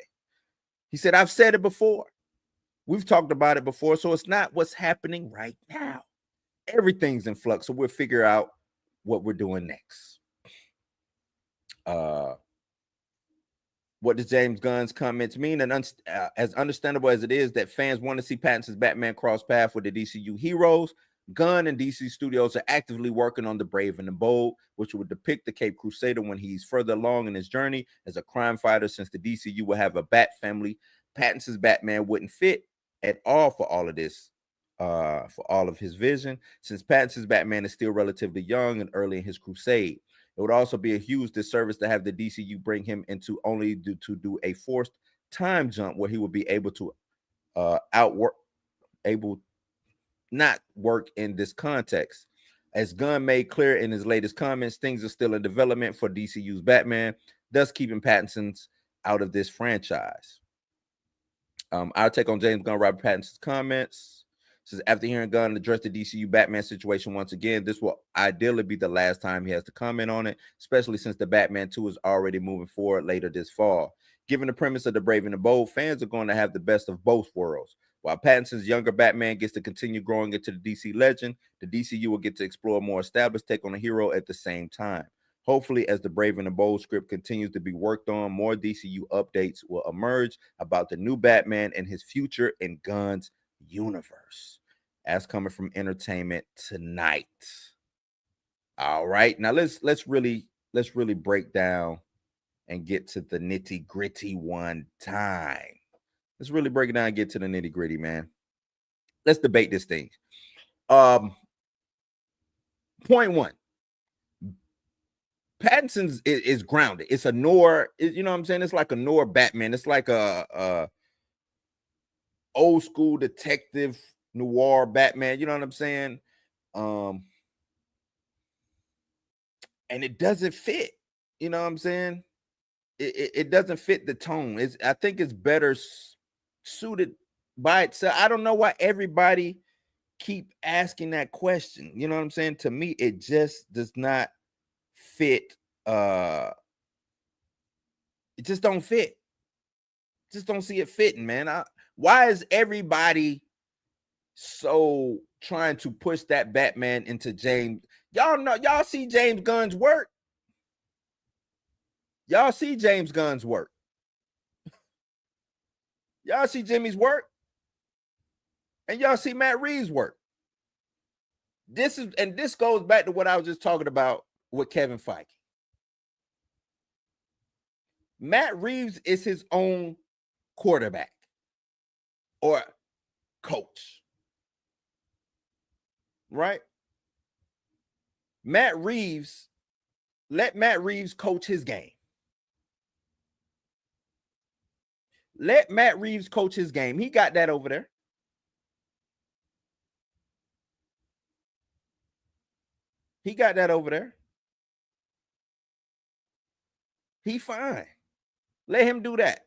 He said, "I've said it before. We've talked about it before, so it's not what's happening right now. Everything's in flux, so we'll figure out what we're doing next." What does James Gunn's comments mean? And as understandable as it is that fans want to see Pattinson's Batman cross paths with the DCU heroes, Gunn and DC Studios are actively working on The Brave and the Bold, which will depict the Caped Crusader when he's further along in his journey as a crime fighter. Since the DCU will have a Bat family, Pattinson's Batman wouldn't fit at all for all of this, for all of his vision, since Pattinson's Batman is still relatively young and early in his crusade. It would also be a huge disservice to have the DCU bring him into only to do a forced time jump where he would be able to not work in this context. As Gunn made clear in his latest comments, things are still in development for DCU's Batman, thus keeping Pattinson's out of this franchise. I'll take on James Gunn, Robert Pattinson's comments. Says, after hearing Gunn address the DCU Batman situation once again, this will ideally be the last time he has to comment on it, especially since the Batman 2 is already moving forward later this fall. Given the premise of The Brave and the Bold, fans are going to have the best of both worlds. While Pattinson's younger Batman gets to continue growing into the DC legend, the DCU will get to explore a more established take on the hero at the same time. Hopefully, as the Brave and the Bold script continues to be worked on, more DCU updates will emerge about the new Batman and his future in Gunn's universe. As coming from Entertainment Tonight. All right, now let's really break down and get to the nitty gritty one time. Let's really break it down and get to the nitty gritty, man. Let's debate this thing. Point one. Pattinson's is grounded. It's a noir, you know what I'm saying? It's like a noir Batman. It's like a old school detective noir Batman, you know what I'm saying? And it doesn't fit, you know what I'm saying? It doesn't fit the tone. I think it's better suited by itself. I don't know why everybody keep asking that question. You know what I'm saying? To me, it just does not fit. It just don't fit. Just don't see it fitting, man. Why is everybody so trying to push that Batman into James? Y'all see James Gunn's work. Y'all see James Gunn's work. Y'all see Jimmy's work. And y'all see Matt Reeves' work. This goes back to what I was just talking about with Kevin Feige. Matt Reeves is his own quarterback or coach. Right? Let Matt Reeves coach his game. Let Matt Reeves coach his game. He got that over there. He got that over there. He fine. Let him do that.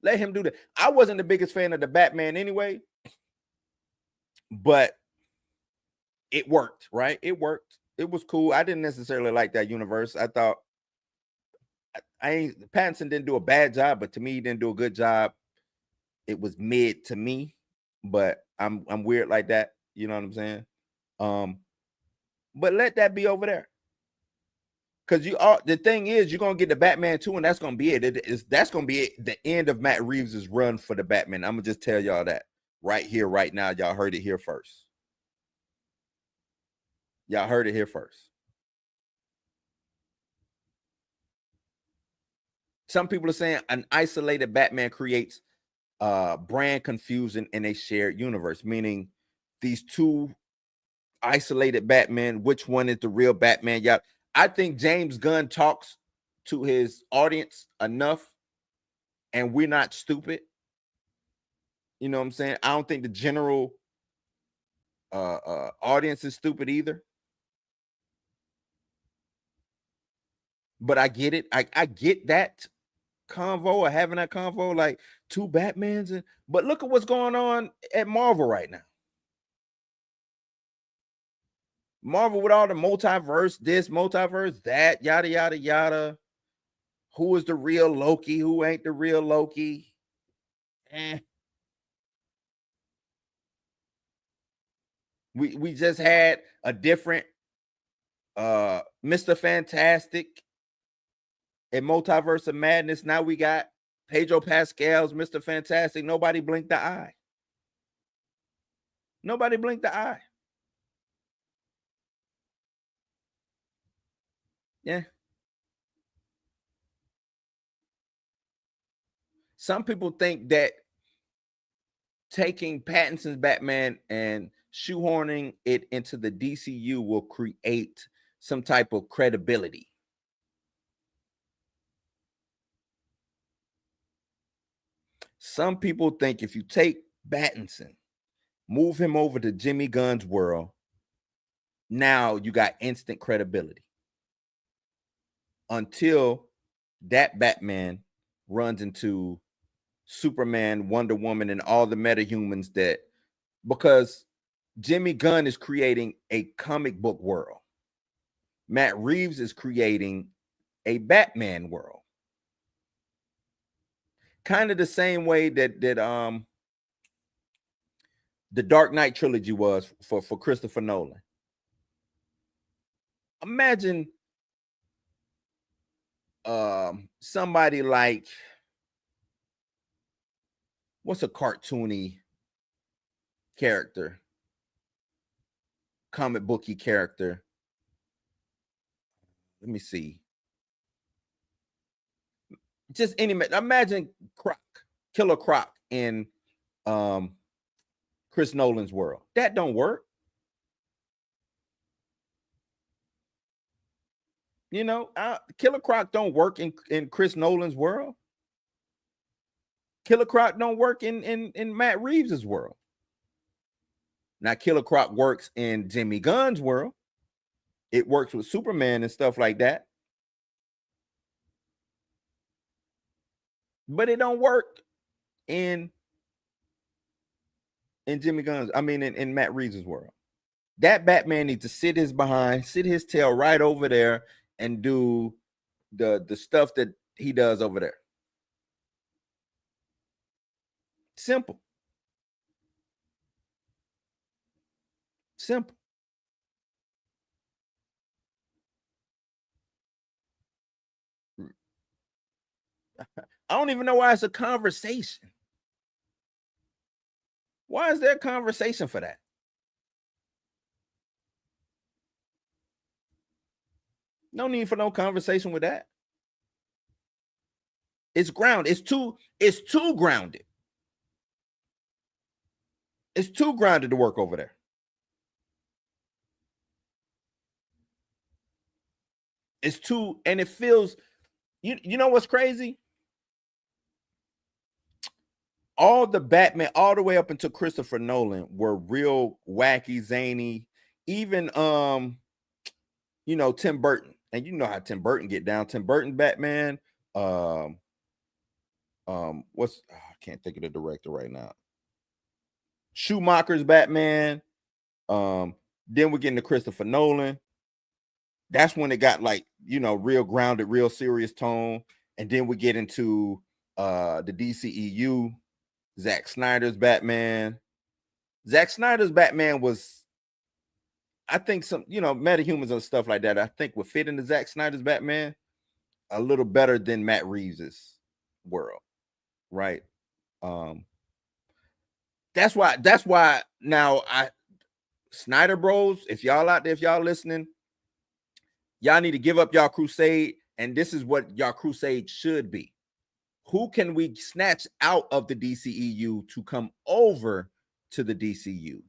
Let him do that. I wasn't the biggest fan of the Batman anyway, but it worked, right? It worked. It was cool. I didn't necessarily like that universe. I thought Pattinson didn't do a bad job, but to me, he didn't do a good job. It was mid to me, but I'm weird like that. You know what I'm saying? But let that be over there. Because the thing is, you're gonna get the Batman 2, and that's gonna be it. That's gonna be it, the end of Matt Reeves' run for the Batman. I'm gonna just tell y'all that right here, right now. Y'all heard it here first. Y'all heard it here first. Some people are saying an isolated Batman creates brand confusion in a shared universe, meaning these two isolated Batman, which one is the real Batman? Yeah, I think James Gunn talks to his audience enough, and we're not stupid. You know what I'm saying? I don't think the general audience is stupid either. But I get it. I get that convo or having that convo, like two Batmans. But look at what's going on at Marvel right now. Marvel with all the multiverse, this multiverse, that, yada, yada, yada. Who is the real Loki? Who ain't the real Loki? We just had a different Mr. Fantastic and Multiverse of Madness. Now we got Pedro Pascal's Mr. Fantastic. Nobody blinked the eye. Nobody blinked the eye. Yeah. Some people think that taking Pattinson's Batman and shoehorning it into the DCU will create some type of credibility. Some people think if you take Pattinson, move him over to Jimmy Gunn's world, now you got instant credibility. Until that Batman runs into Superman, Wonder Woman, and all the metahumans that, because Jimmy Gunn is creating a comic book world. Matt Reeves is creating a Batman world. Kind of the same way that the Dark Knight trilogy was for Christopher Nolan. Imagine somebody like, what's a cartoony character, comic booky character? Let me see. Just any, imagine Killer Croc in Chris Nolan's world. That don't work. You know, Killer Croc don't work in Chris Nolan's world. Killer Croc don't work in Matt Reeves' world. Now, Killer Croc works in Jimmy Gunn's world. It works with Superman and stuff like that. But it don't work in Jimmy Gunn's, in Matt Reeves' world. That Batman needs to sit his tail right over there and do the stuff that he does over there. Simple. Simple. I don't even know why it's a conversation. Why is there a conversation for that? No need for no conversation with that. It's grounded. It's too grounded. It's too grounded to work over there. It's too, and it feels, you know what's crazy? All the Batman, all the way up until Christopher Nolan, were real wacky, zany. Even Tim Burton, and you know how Tim Burton get down. Tim Burton Batman. I can't think of the director right now. Schumacher's Batman. Then we get into Christopher Nolan. That's when it got like, real grounded, real serious tone. And then we get into the DCEU, Zack Snyder's Batman. Zack Snyder's Batman was, I think, some, metahumans and stuff like that, I think would fit into Zack Snyder's Batman a little better than Matt Reeves's world, right? That's why now Snyder Bros, if y'all out there, if y'all listening, y'all need to give up y'all crusade, and this is what y'all crusade should be. Who can we snatch out of the DCEU to come over to the DCU?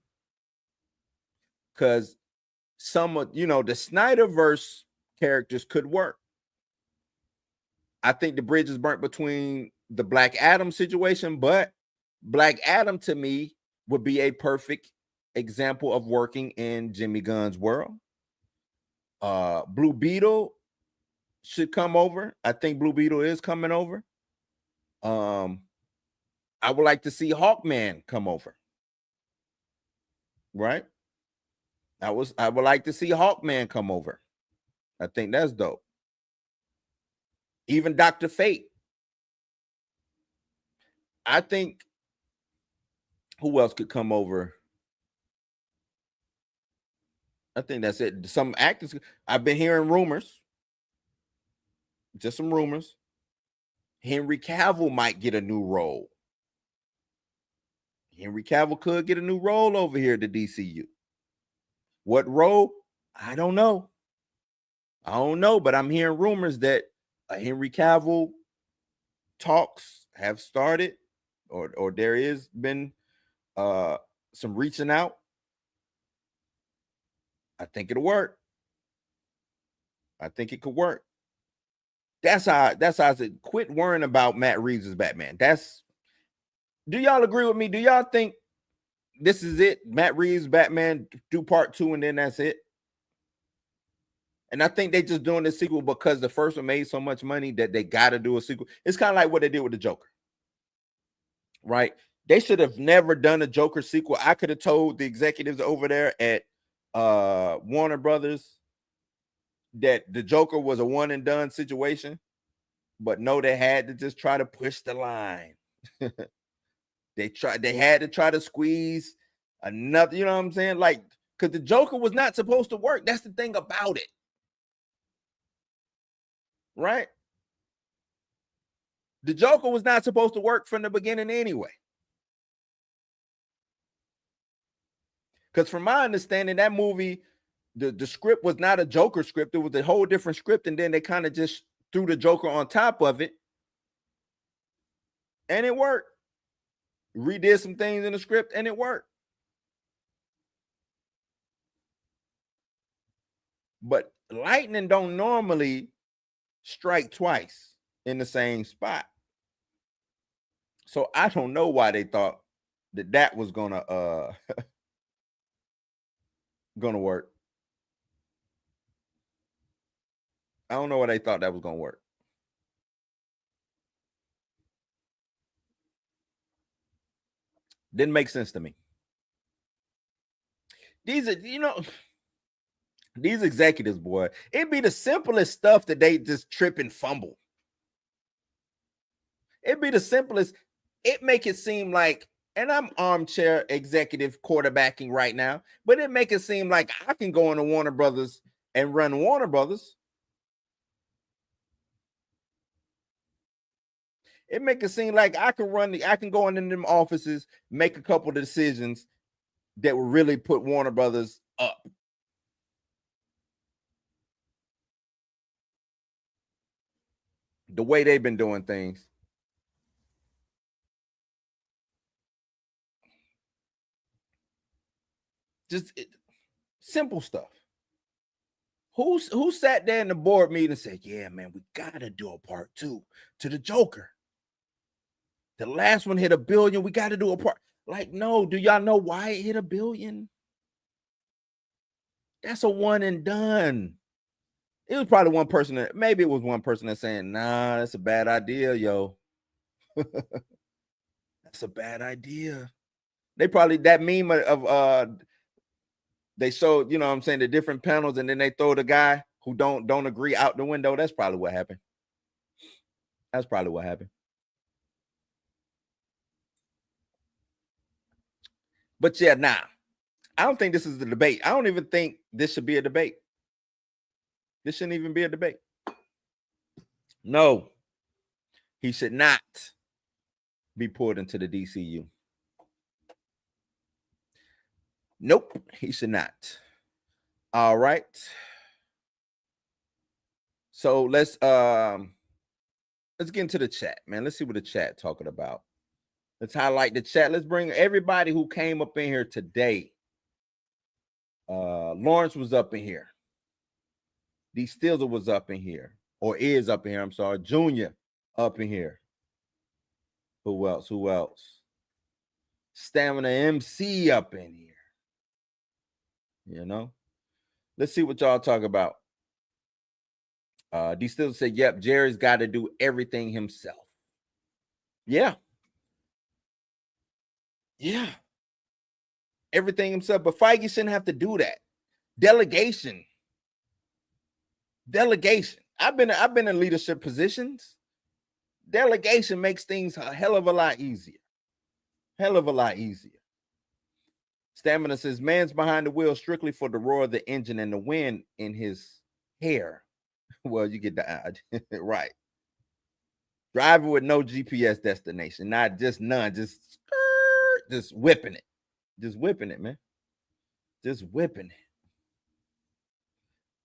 Because some of, the Snyderverse characters could work. I think the bridge is burnt between the Black Adam situation, but Black Adam to me would be a perfect example of working in Jimmy Gunn's world. Blue Beetle should come over. I think Blue Beetle is coming over. I would like to see Hawkman come over. Right? I would like to see Hawkman come over. I think that's dope. Even Dr. Fate. I think who else could come over? I think that's it. Some actors. I've been hearing rumors. Just some rumors. Henry Cavill might get a new role. Henry Cavill could get a new role over here at the DCU. What role? I don't know. But I'm hearing rumors that Henry Cavill talks have started, or there is been some reaching out. I think it'll work. I think it could work. That's how I said, quit worrying about Matt Reeves' Batman. Do y'all agree with me? Do y'all think this is it? Matt Reeves' Batman, do part 2 and then that's it? And I think they just doing the sequel because the first one made so much money that they got to do a sequel. It's kind of like what they did with the Joker, right? They should have never done a Joker sequel. I could have told the executives over there at Warner Brothers that the Joker was a one and done situation, but no, they had to just try to push the line. They had to try to squeeze another, you know what I'm saying? Like, because the Joker was not supposed to work. That's the thing about it. Right? The Joker was not supposed to work from the beginning anyway. Because from my understanding, that movie, the script was not a Joker script. It was a whole different script. And then they kind of just threw the Joker on top of it. And it worked. Redid some things in the script and it worked. But lightning don't normally strike twice in the same spot. So I don't know why they thought that was gonna work. I don't know why they thought that was gonna work. Didn't make sense to me. These are, these executives, boy, it'd be the simplest stuff that they just trip and fumble. It'd be the simplest. It make it seem like, and I'm armchair executive quarterbacking right now, but it make it seem like I can go into Warner Brothers and run Warner Brothers. It make it seem like I can go into them offices, make a couple of decisions that will really put Warner Brothers up. The way they've been doing things. Just simple stuff. Who sat there in the board meeting and said, yeah, man, we gotta do a part 2 to the Joker. The last one hit $1 billion. We got to do a part. Like, no, do y'all know why it hit $1 billion? That's a one and done. It was probably one person that's saying, nah, that's a bad idea, yo. That's a bad idea. They probably, that meme of they showed, you know what I'm saying, the different panels, and then they throw the guy who don't agree out the window. That's probably what happened. That's probably what happened. But yeah, nah, I don't think this is the debate. I don't even think this should be a debate. This shouldn't even be a debate. No, he should not be pulled into the DCU. Nope, he should not. All right. So let's get into the chat, man. Let's see what the chat talking about. Let's highlight the chat. Let's bring everybody who came up in here today. Lawrence was up in here. D. Stills was up in here, or is up in here. I'm sorry. Junior up in here. Who else? Who else? Stamina MC up in here. You know, let's see what y'all talk about. D. Stills said, "Yep, Jerry's got to do everything himself." Yeah. Yeah. Everything himself. But Feige shouldn't have to do that. Delegation. I've been in leadership positions. Delegation makes things a hell of a lot easier. Stamina says, man's behind the wheel strictly for the roar of the engine and the wind in his hair. Well, you get the right. Driving with no GPS destination, not just none, just whipping it. Just whipping it, man. Just whipping it.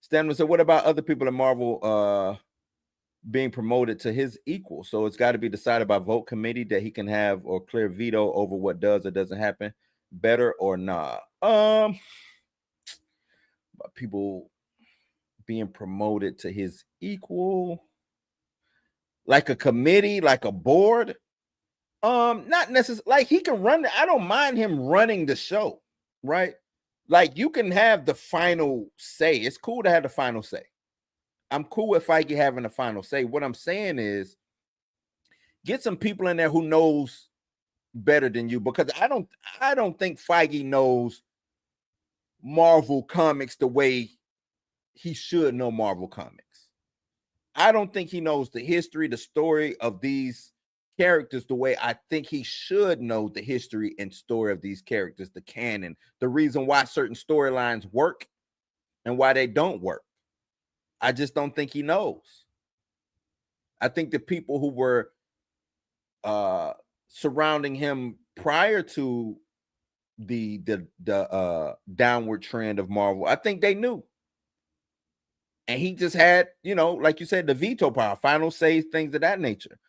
Stamina said, what about other people in Marvel being promoted to his equal? So it's got to be decided by vote committee that he can have or clear veto over what does or doesn't happen, better or not. People being promoted to his equal, like a committee, like a board. Not necessarily. Like he can run. I don't mind him running the show, right? Like you can have the final say. It's cool to have the final say. I'm cool with Feige having the final say. What I'm saying is get some people in there who knows better than you, because I don't think Feige knows Marvel comics the way he should know Marvel comics. I don't think he knows the history, the story of these characters the way I think he should know the history and story of these characters, the canon, the reason why certain storylines work and why they don't work. I just don't think he knows. I think the people who were surrounding him prior to the downward trend of Marvel, I think they knew. And he just had, you know, like you said, the veto power, final say, things of that nature.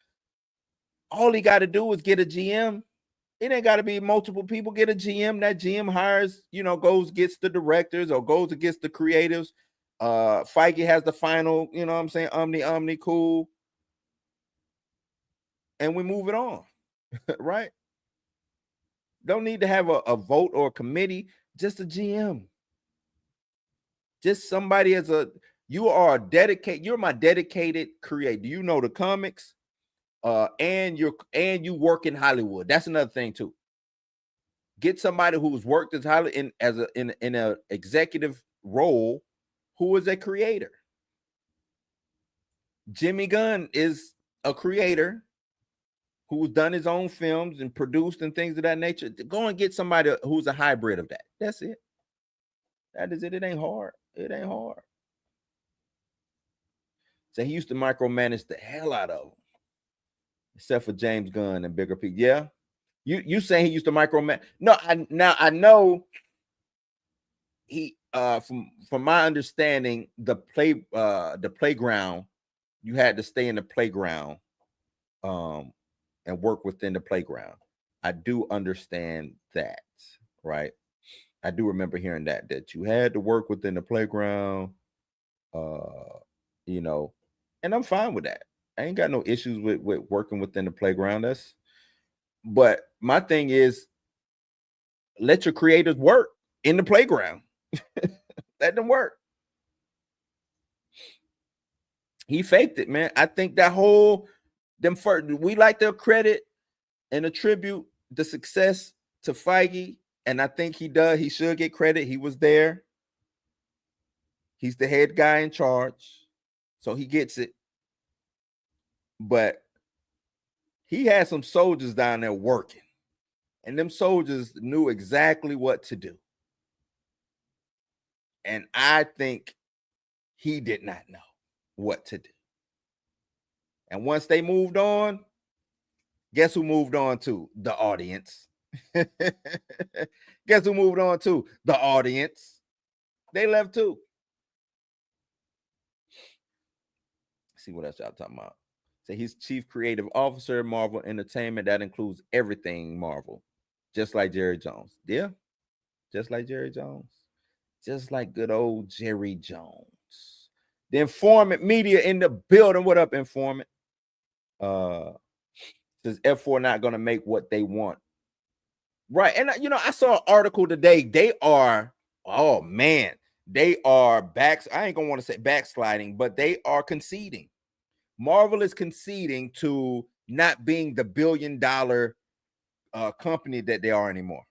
All he got to do is get a GM. It ain't got to be multiple people. Get a GM. That GM hires, you know, goes, gets the directors or goes against the creatives. Feige has the final, you know what I'm saying? Omni, cool. And we move it on, right? Don't need to have a vote or a committee, just a GM. Just somebody you're my dedicated creator. You know the comics, and you work in Hollywood. That's another thing too. Get somebody who's worked as highly in an executive role who is a creator. Jimmy Gunn is a creator who's done his own films and produced and things of that nature. Go and get somebody who's a hybrid of that. That's it. That is it. It ain't hard. It ain't hard. So he used to micromanage the hell out of them, except for James Gunn and bigger people. Yeah, you saying he used to micromanage? No, I know he from my understanding, the playground, you had to stay in the playground and work within the playground. I do understand that, right? I do remember hearing that you had to work within the playground, you know, and I'm fine with that. I ain't got no issues with working within the playground. But my thing is, let your creators work in the playground. Let them work. He faked it, man. I think that we like to credit and attribute the success to Feige And I think he does. He should get credit. He was there. He's the head guy in charge. So he gets it. But he had some soldiers down there working. And them soldiers knew exactly what to do. And I think he did not know what to do. And once they moved on, guess who moved on to? The audience. Guess who moved on to? The audience. They left too. Let's see what else y'all talking about. So he's chief creative officer, Marvel Entertainment. That includes everything Marvel. Just like Jerry Jones. Yeah. Just like Jerry Jones. Just like good old Jerry Jones. The Informant Media in the building. What up, Informant? Says F4 not going to make what they want. Right. And, I saw an article today. They are, oh, man. They are I ain't going to want to say backsliding, but they are conceding. Marvel is conceding to not being the billion-dollar company that they are anymore.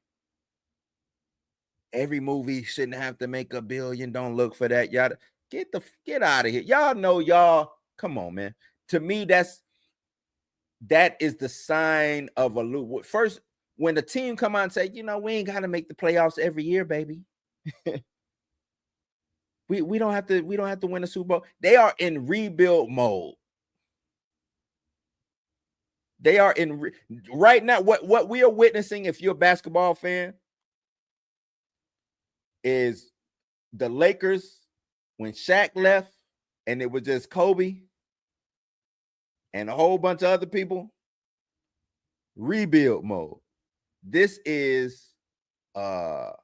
Every movie shouldn't have to make $1 billion. Don't look for that. Y'all get out of here. Y'all know y'all. Come on, man. To me, that is the sign of a lose. First, when the team come out and say, we ain't got to make the playoffs every year, baby. we don't have to win a Super Bowl. They are in rebuild mode. They are in right now. What we are witnessing, if you're a basketball fan, is the Lakers when Shaq left and it was just Kobe and a whole bunch of other people. Rebuild mode. This is what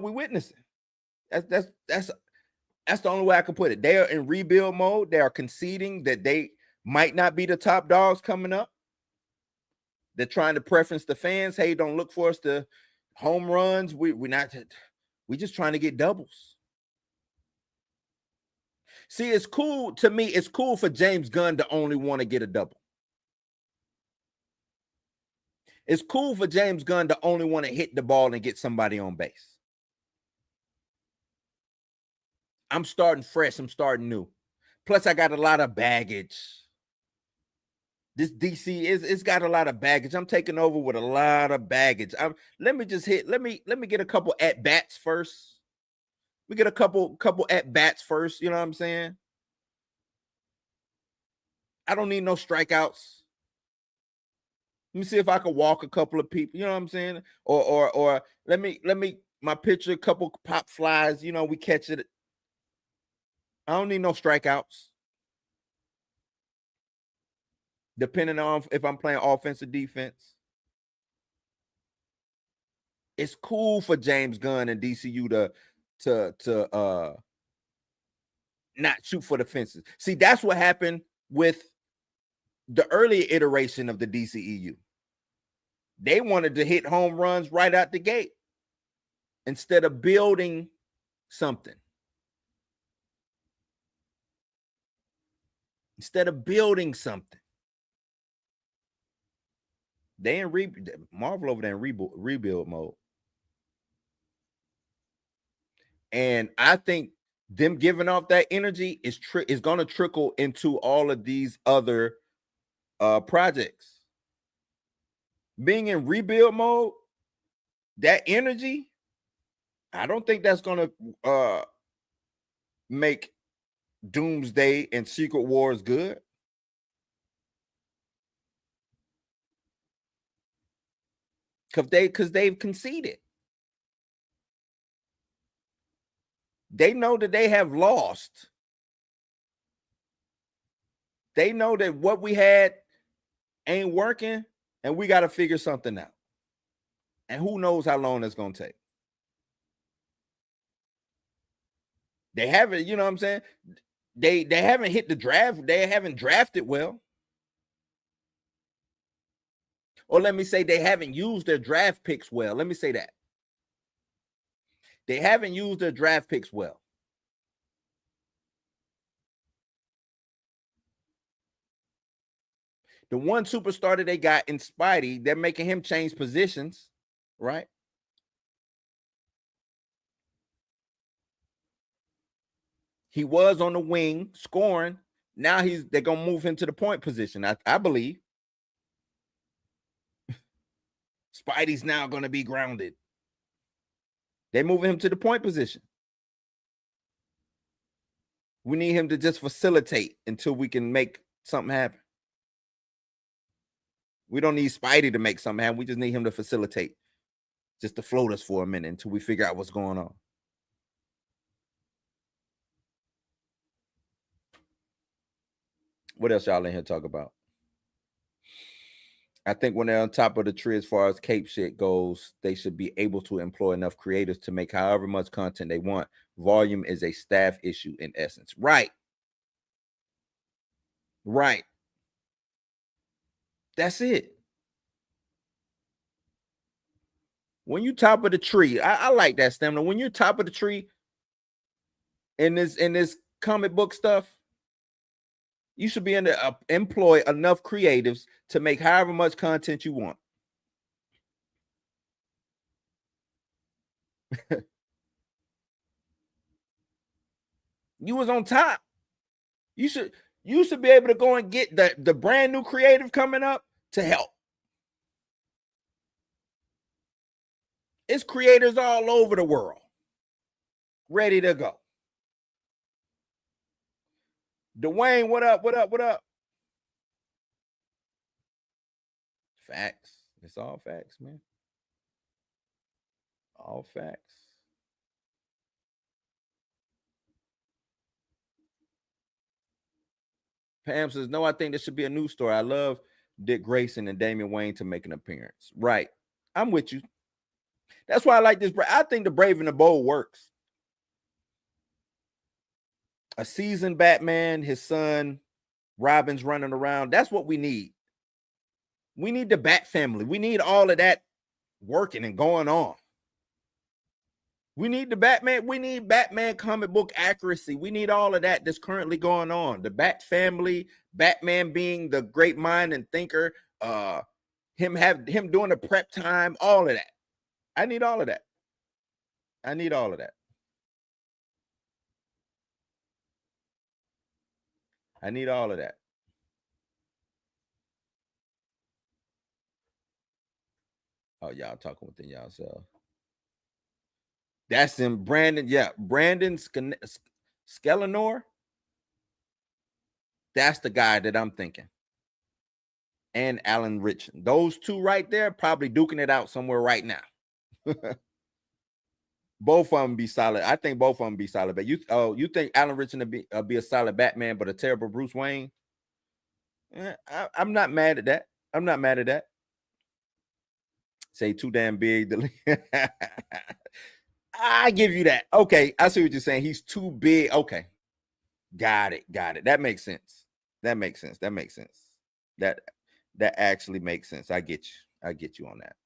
we're witnessing. That's the only way I can put it. They are in rebuild mode. They are conceding that they might not be the top dogs coming up. They're trying to preference the fans. Hey, don't look for us to home runs. We're just trying to get doubles. See, it's cool to me. It's cool for James Gunn to only want to get a double. It's cool for James Gunn to only want to hit the ball and get somebody on base. I'm starting fresh. I'm starting new. Plus, I got a lot of baggage. This DC it's got a lot of baggage. I'm taking over with a lot of baggage. Let me get a couple at bats first. We get a couple at bats first. You know what I'm saying? I don't need no strikeouts. Let me see if I can walk a couple of people. You know what I'm saying? Or let me my pitcher a couple pop flies. We catch it. I don't need no strikeouts. Depending on if I'm playing offense or defense. It's cool for James Gunn and DCU to not shoot for the fences. See, that's what happened with the early iteration of the DCEU. They wanted to hit home runs right out the gate instead of building something. They in Marvel over there in rebuild mode. And I think them giving off that energy is going to trickle into all of these other projects. Being in rebuild mode, that energy, I don't think that's going to make Doomsday and Secret Wars good. Because they've conceded. They know that they have lost. They know that what we had ain't working, and we got to figure something out. And who knows how long it's going to take. They haven't, you know what I'm saying? They haven't hit the draft. They haven't drafted well. Or let me say they haven't used their draft picks well. Let me say that. They haven't used their draft picks well. The one superstar that they got in Spidey, they're making him change positions, right? He was on the wing scoring. Now they're gonna move him to the point position. I believe. Spidey's now gonna be grounded. They're moving him to the point position. We need him to just facilitate until we can make something happen. We don't need Spidey to make something happen. We just need him to facilitate, just to float us for a minute until we figure out what's going on. What else y'all in here talk about? I think when they're on top of the tree as far as cape shit goes, they should be able to employ enough creators to make however much content they want. Volume is a staff issue in essence. Right. Right. That's it. When you top of the tree, I like that stamina. When you're top of the tree in this comic book stuff, you should be able to employ enough creatives to make however much content you want. You was on top. You should be able to go and get the brand new creative coming up to help. It's creators all over the world ready to go. Dwayne, what up? What up? What up? Facts. It's all facts, man. All facts. Pam says, no, I think this should be a news story. I love Dick Grayson and Damian Wayne to make an appearance. Right. I'm with you. That's why I like this. I think the Brave and the Bold works. A seasoned Batman, his son, Robin's running around. That's what we need. We need the Bat family. We need all of that working and going on. We need the Batman. We need Batman comic book accuracy. We need all of that that's currently going on. The Bat family, Batman being the great mind and thinker, him doing the prep time, all of that. I need all of that. I need all of that. I need all of that. Oh, y'all talking within y'allself. That's him, Brandon. Yeah, Brandon Skellenor. That's the guy that I'm thinking. And Alan Rich. Those two right there probably duking it out somewhere right now. Both of them be solid. I think both of them be solid. But you think Alan Richardson be a solid Batman, but a terrible Bruce Wayne? I'm not mad at that. I'm not mad at that. Say too damn big. I give you that. Okay, I see what you're saying. He's too big. Okay, got it. That makes sense. That actually makes sense. I get you on that.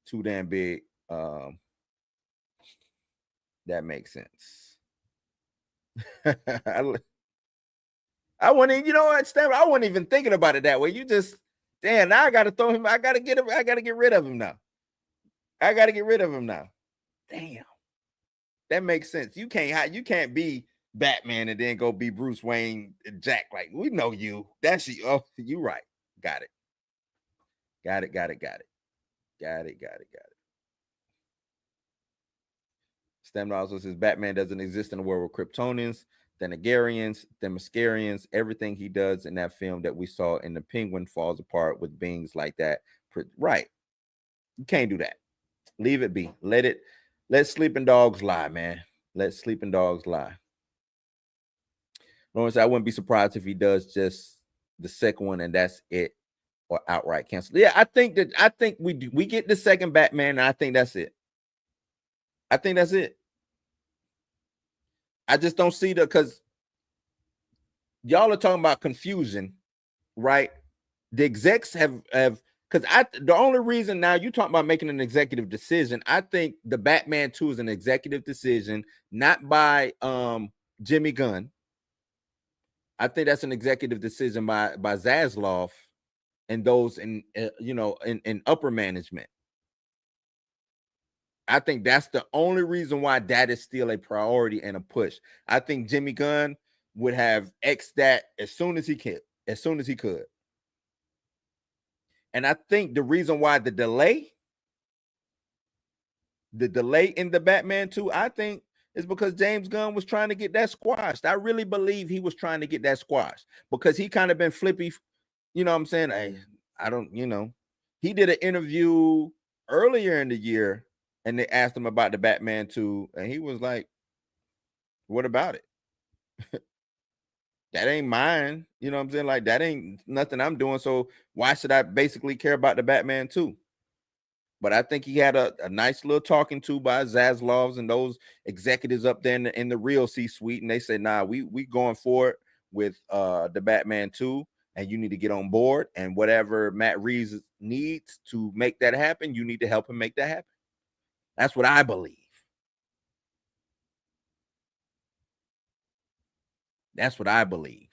Too damn big. That makes sense. I wasn't, you know what, Stan? I wasn't even thinking about it that way. You just, damn, now I gotta throw him. I gotta get him. I gotta get rid of him now. Damn, that makes sense. You can't be Batman and then go be Bruce Wayne and Jack. Like, we know you. That's you. Oh, you right. Got it. Stem also says Batman doesn't exist in a world with Kryptonians, Thanagarians, Themyscirians. Everything he does in that film that we saw in the Penguin falls apart with beings like that. Right. You can't do that. Leave it be. Let sleeping dogs lie, man. Let sleeping dogs lie. Lawrence, I wouldn't be surprised if he does just the second one and that's it, or outright cancel. Yeah, I think we get the second Batman, and I think that's it. I just don't see because y'all are talking about confusion, right? The execs have because the only reason now you talking about making an executive decision, I think the Batman 2 is an executive decision, not by Jimmy Gunn. I think that's an executive decision by Zaslav and those in in upper management. I think that's the only reason why that is still a priority and a push. I think Jimmy Gunn would have X that as soon as he could. And I think the reason why the delay in the Batman 2, I think, is because James Gunn was trying to get that squashed. I really believe he was trying to get that squashed because he kind of been flippy. You know what I'm saying? I don't, he did an interview earlier in the year and they asked him about the Batman 2, and he was like, what about it? That ain't mine. You know what I'm saying? Like, that ain't nothing I'm doing. So why should I basically care about the Batman 2? But I think he had a nice little talking to by Zaslavs and those executives up there in the real C-suite. And they said, nah, we going forward with the Batman 2, and you need to get on board. And whatever Matt Reeves needs to make that happen, you need to help him make that happen. That's what I believe. That's what I believe.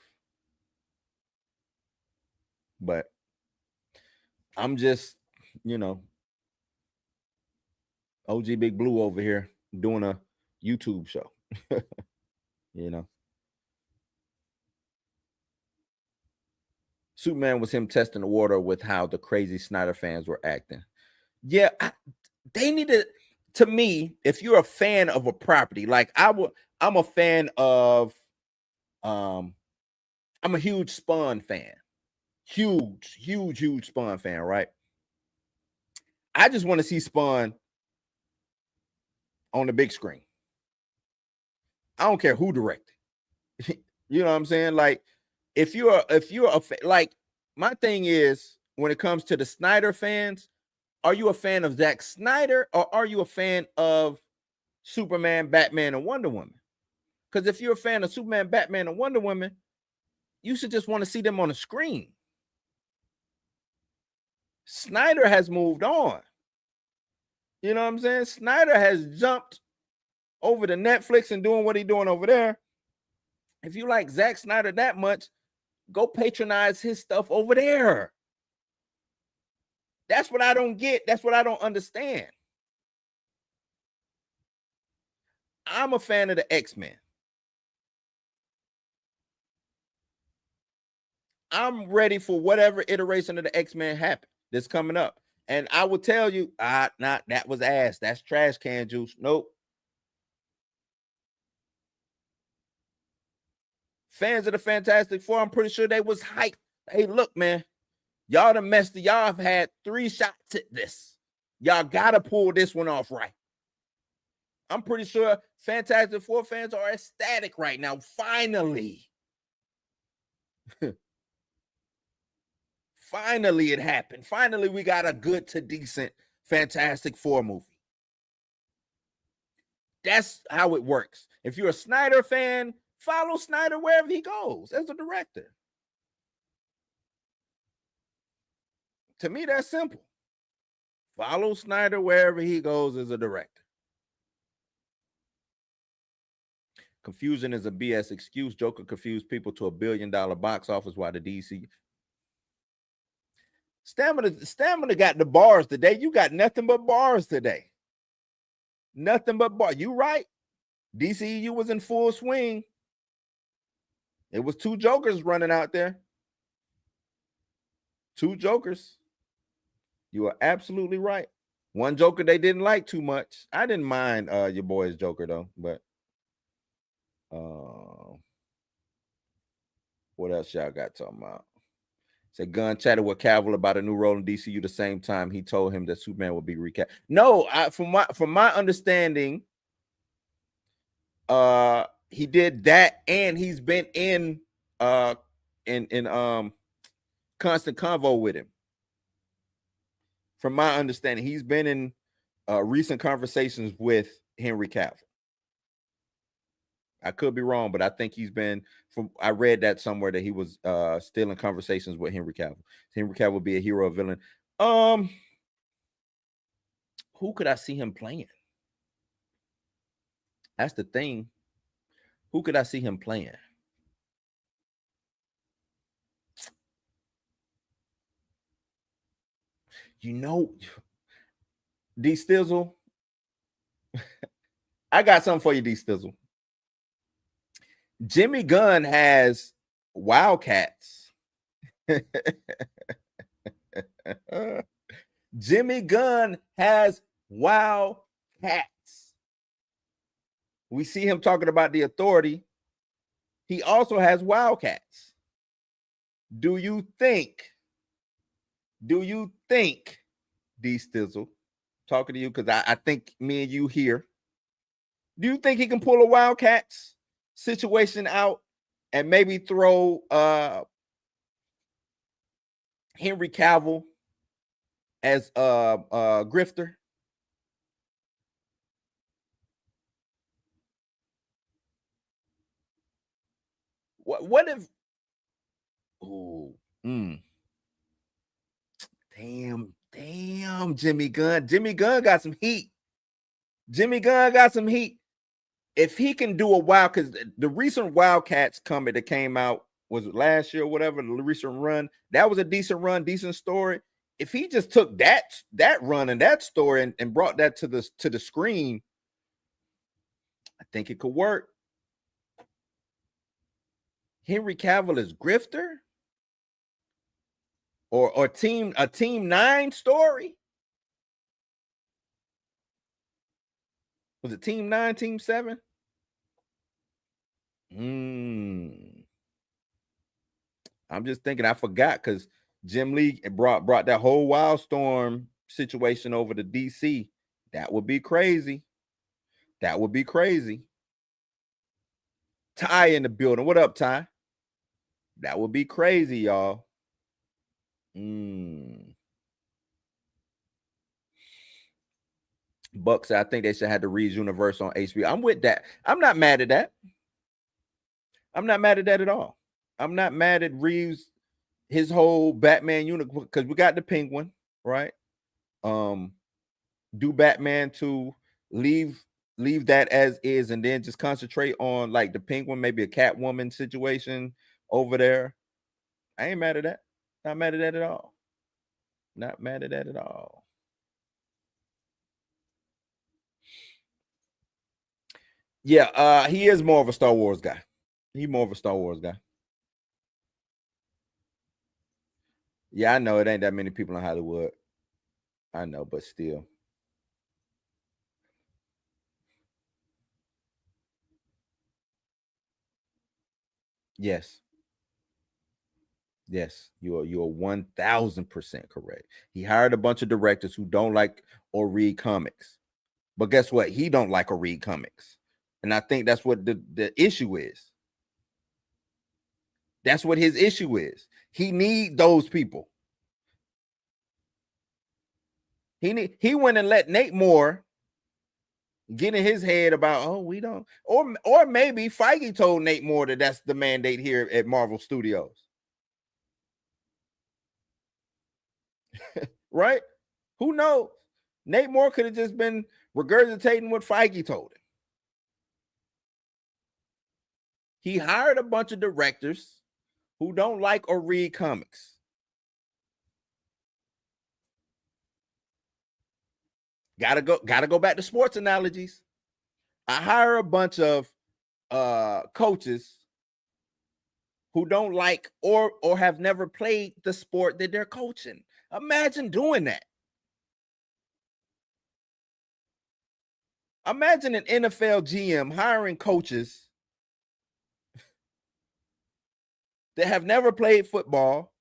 But I'm just, OG Big Blue over here doing a YouTube show. Superman was him testing the water with how the crazy Snyder fans were acting. Yeah, they needed, to me, if you're a fan of a property, like I'm a fan of, I'm a huge Spawn fan. Huge Spawn fan, right? I just want to see Spawn on the big screen. I don't care who directed. You know what I'm saying? Like, if you're a like, my thing is, when it comes to the Snyder fans, are you a fan of Zack Snyder or are you a fan of Superman, Batman, and Wonder Woman? Because if you're a fan of Superman, Batman, and Wonder Woman, you should just want to see them on the screen. Snyder has moved on. You know what I'm saying? Snyder has jumped over to Netflix and doing what he's doing over there. If you like Zack Snyder that much, go patronize his stuff over there. That's what I don't get. That's what I don't understand. I'm a fan of the X-Men. I'm ready for whatever iteration of the X-Men happen that's coming up. And I will tell you, that was ass. That's trash can juice. Nope. Fans of the Fantastic Four, I'm pretty sure they was hyped. Hey, look, man, y'all done messed it. Y'all have had 3 shots at this. Y'all gotta pull this one off right. I'm pretty sure Fantastic Four fans are ecstatic right now. Finally. Finally, it happened. Finally, we got a good to decent Fantastic Four movie. That's how it works. If you're a Snyder fan, follow Snyder wherever he goes as a director. To me, that's simple. Follow Snyder wherever he goes as a director. Confusion is a BS excuse. Joker confused people to $1 billion box office while the DC. Stamina got the bars today. You got nothing but bars today. Nothing but bars. You right. DCU was in full swing. It was 2 Jokers running out there. 2 Jokers. You are absolutely right. One Joker they didn't like too much. I didn't mind your boy's Joker though, but what else y'all got talking about? Said Gunn chatted with Cavill about a new role in DCU the same time he told him that Superman would be recast. No, from my understanding, he did that, and he's been in constant convo with him. From my understanding, he's been in recent conversations with Henry Cavill. I could be wrong, but I think he's been, I read that somewhere that he was still in conversations with Henry Cavill. Henry Cavill would be a hero or villain. Who could I see him playing? That's the thing. Who could I see him playing? You know, D Stizzle, I got something for you, D Stizzle. Jimmy Gunn has Wildcats. Jimmy Gunn has Wildcats. We see him talking about the Authority. He also has Wildcats. Do you think, D Stizzle, talking to you because I think me and you here, do you think he can pull a Wildcats situation out and maybe throw Henry Cavill as Grifter? What if damn Jimmy Gunn got some heat. If he can do a wild, because the recent Wildcats comic that came out, was it last year or whatever, the recent run, that was a decent run, decent story. If he just took that run and that story and brought that to the screen, I think it could work. Henry Cavill is Grifter, or a team 9 story. Was it team 9, team 7? I'm just thinking, I forgot, because Jim Lee brought that whole Wildstorm situation over to DC. That would be crazy. Ty in the building. What up, Ty? That would be crazy, y'all. Bucks, I think they should have the Reeves universe on HBO. I'm with that. I'm not mad at that. At all. I'm not mad at Reeves, his whole Batman universe, because we got the Penguin, right? Do Batman to leave that as is, and then just concentrate on like the Penguin, maybe a Catwoman situation over there. I ain't mad at that. Not mad at that at all. Yeah, he is more of a Star Wars guy. Yeah, I know it ain't that many people in Hollywood. I know, but still. Yes, you are 1000% correct. He hired a bunch of directors who don't like or read comics, but guess what? He don't like or read comics, and I think that's what the issue is. That's what his issue is. He need those people. He went and let Nate Moore get in his head about, we don't, or maybe Feige told Nate Moore that that's the mandate here at Marvel Studios. Right? Who knows? Nate Moore could have just been regurgitating what Feige told him. He hired a bunch of directors who don't like or read comics. Gotta go back to sports analogies. I hire a bunch of coaches who don't like or have never played the sport that they're coaching. Imagine doing that. Imagine an NFL GM hiring coaches that have never played football,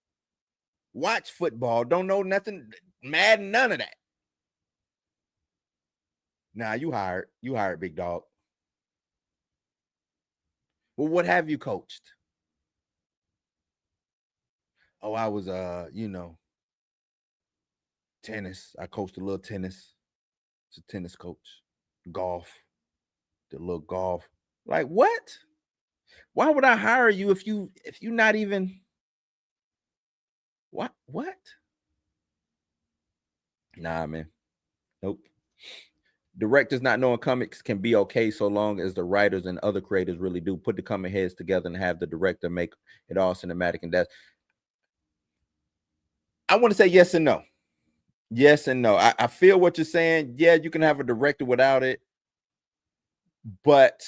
watch football, don't know nothing, Madden, none of that. Nah, you hired, big dog. Well, what have you coached? Oh, I was tennis. I coached a little tennis. It's a tennis coach. Golf. The little golf. Like, what? Why would I hire you if you not even what? Nah, man. Nope. Directors not knowing comics can be okay so long as the writers and other creators really do put the comic heads together and have the director make it all cinematic. And that's, I want to say yes and no. Yes and no. I feel what you're saying. Yeah, you can have a director without it, but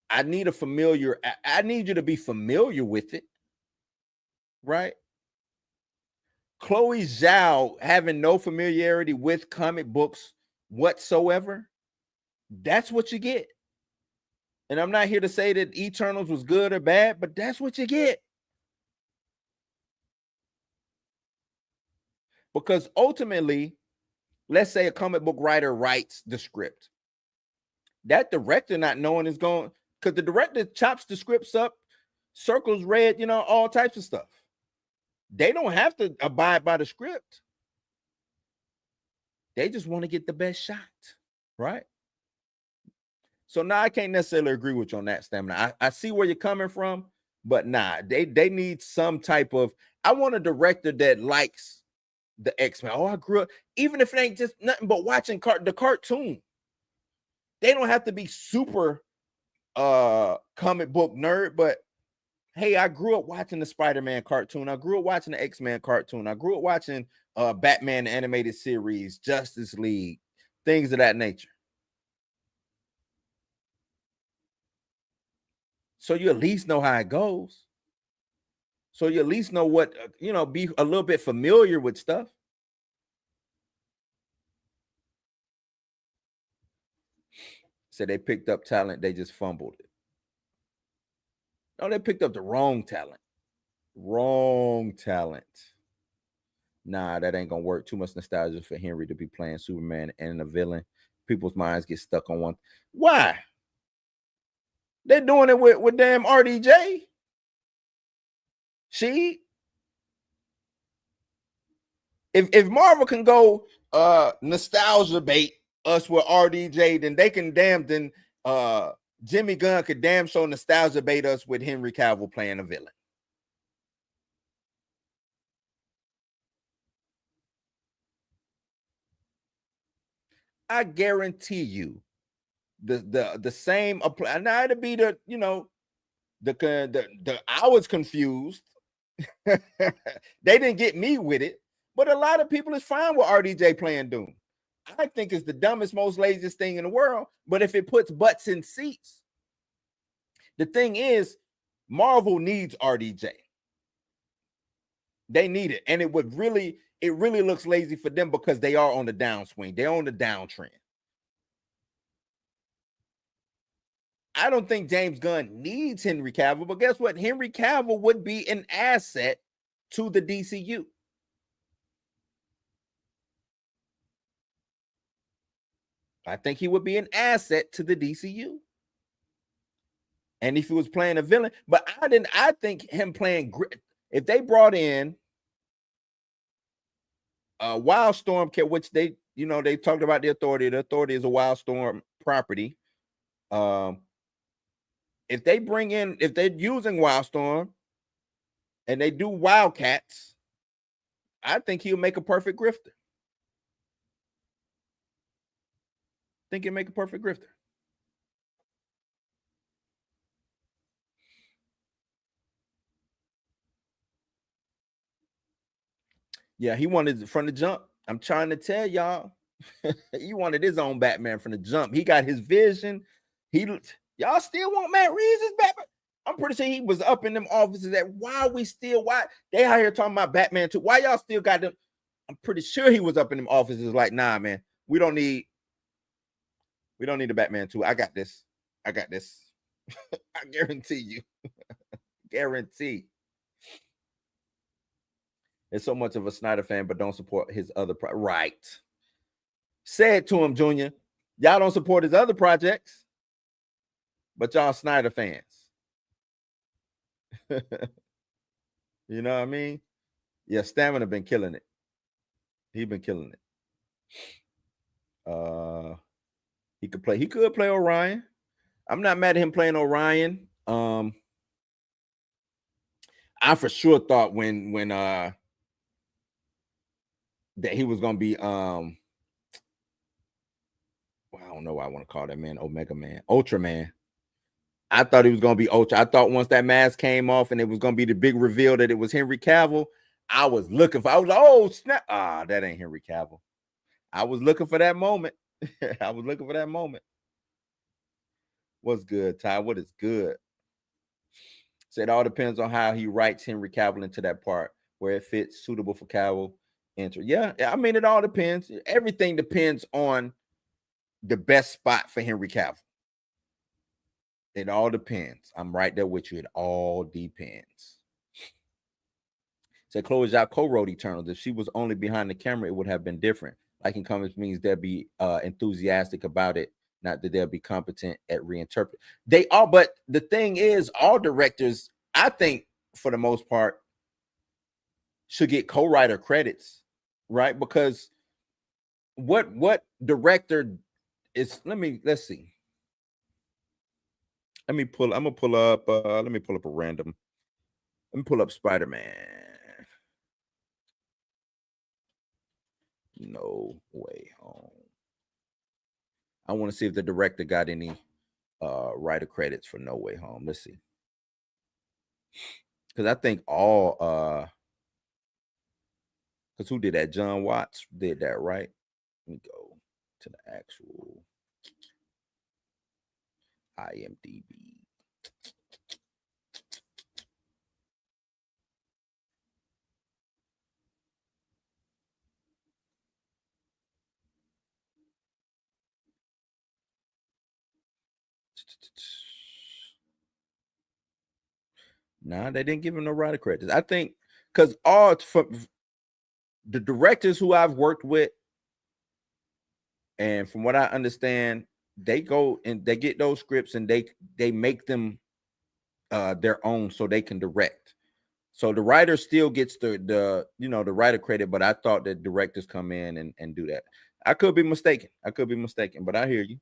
I need a familiar. I need you to be familiar with it, right? Chloe Zhao having no familiarity with comic books whatsoever. That's what you get. And I'm not here to say that Eternals was good or bad, but that's what you get. Because ultimately, let's say a comic book writer writes the script. That director not knowing is going, because the director chops the scripts up, circles red, all types of stuff. They don't have to abide by the script. They just want to get the best shot, right? So now I can't necessarily agree with you on that stamina. I see where you're coming from, but nah, they need some type of. I want a director that likes the X-Men. Oh, I grew up, even if it ain't just nothing but watching the cartoon. They don't have to be super comic book nerd, but hey, I grew up watching the Spider-Man cartoon. I grew up watching the X-Men cartoon. I grew up watching Batman animated series, Justice League, things of that nature. So you at least know how it goes. So you at least know what, be a little bit familiar with stuff. So they picked up talent, they just fumbled it. No, they picked up the wrong talent. Wrong talent. Nah, that ain't gonna work. Too much nostalgia for Henry to be playing Superman and a villain. People's minds get stuck on one. Why? They're doing it with damn RDJ. If Marvel can go nostalgia bait us with RDJ, then they can Jimmy Gunn could damn show nostalgia bait us with Henry Cavill playing a villain. I guarantee you the same apply. Now it'll be the I was confused. They didn't get me with it, but a lot of people is fine with RDJ playing Doom. I think it's the dumbest, most laziest thing in the world. But if it puts butts in seats, the thing is, Marvel needs RDJ. They need it, and it really looks lazy for them because they are on the downswing. They're on the downtrend. I don't think James Gunn needs Henry Cavill, but guess what? Henry Cavill would be an asset to the DCU. I think he would be an asset to the DCU. And if he was playing a villain, but I think him playing, if they brought in Wildstorm, which they talked about the Authority. The Authority is a Wildstorm property. If they're using Wildstorm and they do Wildcats, I think he'll make a perfect grifter. Think he'll make a perfect grifter. Yeah, he wanted it from the jump. I'm trying to tell y'all. He wanted his own Batman from the jump. He got his vision. Y'all still want Matt Reeves as Batman? I'm pretty sure he was up in them offices why they out here talking about Batman 2? Why y'all still got them? I'm pretty sure he was up in them offices like, nah, man, we don't need a Batman 2. I got this. I guarantee you. Guarantee. There's so much of a Snyder fan, but don't support his other right. Say it to him, Junior. Y'all don't support his other projects, but y'all Snyder fans. You know what I mean? Yeah, Stamina been killing it. He been killing it. He could play Orion. I'm not mad at him playing Orion. I for sure thought when that he was gonna be well, I don't know what I want to call that man, Omega Man, Ultra Man. I thought he was gonna be Ultra. I thought once that mask came off and it was gonna be the big reveal that it was Henry Cavill, I was looking for. I was like, oh snap! Ah, that ain't Henry Cavill. I was looking for that moment. I was looking for that moment. What's good, Ty? What is good? Said all depends on how he writes Henry Cavill into that part where it fits, suitable for Cavill. Enter. Yeah, I mean it all depends. Everything depends on the best spot for Henry Cavill. It all depends. I'm right there with you. It all depends. Said Chloe Zhao co-wrote Eternals. If she was only behind the camera, it would have been different. Like in comics means they'll be enthusiastic about it, not that they'll be competent at reinterpret. They are, but the thing is, all directors, I think, for the most part, should get co-writer credits, right? Because what director is? Let's see. I'm gonna pull up. Let me pull up a random. Let me pull up Spider-Man. No Way Home. I want to see if the director got any writer credits for No Way Home. Let's see. Because I think all because who did that? John Watts did that, right? Let me go to the actual IMDb. Nah, they didn't give him no writer credits. I think because all from the directors who I've worked with, and from what I understand, they go and they get those scripts and they make them their own so they can direct. So the writer still gets the writer credit, but I thought that directors come in and do that. I could be mistaken. But I hear you.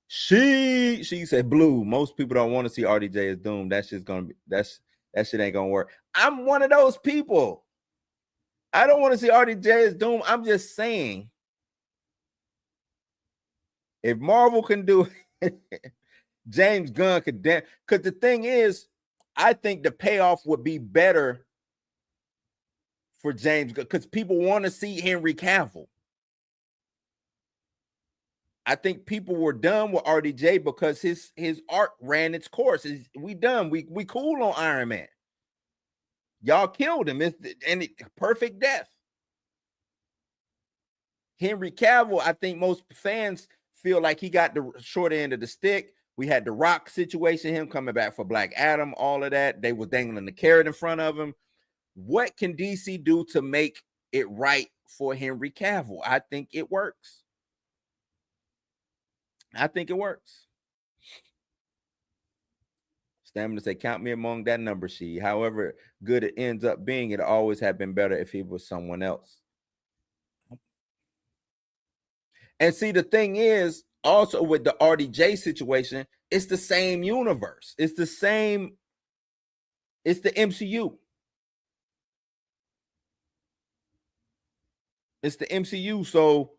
She said Blue. Most people don't want to see RDJ as Doom. That shit ain't gonna work. I'm one of those people. I don't want to see RDJ as Doom. I'm just saying, if Marvel can do it, James Gunn could. Because the thing is, I think the payoff would be better for James Gunn because people want to see Henry Cavill. I think people were done with RDJ because his arc ran its course. We done. We cool on Iron Man. Y'all killed him. Perfect death. Henry Cavill, I think most fans feel like he got the short end of the stick. We had the Rock situation, him coming back for Black Adam, all of that. They were dangling the carrot in front of him. What can DC do to make it right for Henry Cavill? I think it works. Stamina say, count me among that number sheet. However good it ends up being, it always had been better if he was someone else. And see, the thing is, also with the RDJ situation, it's the same universe. It's the MCU. It's the MCU. So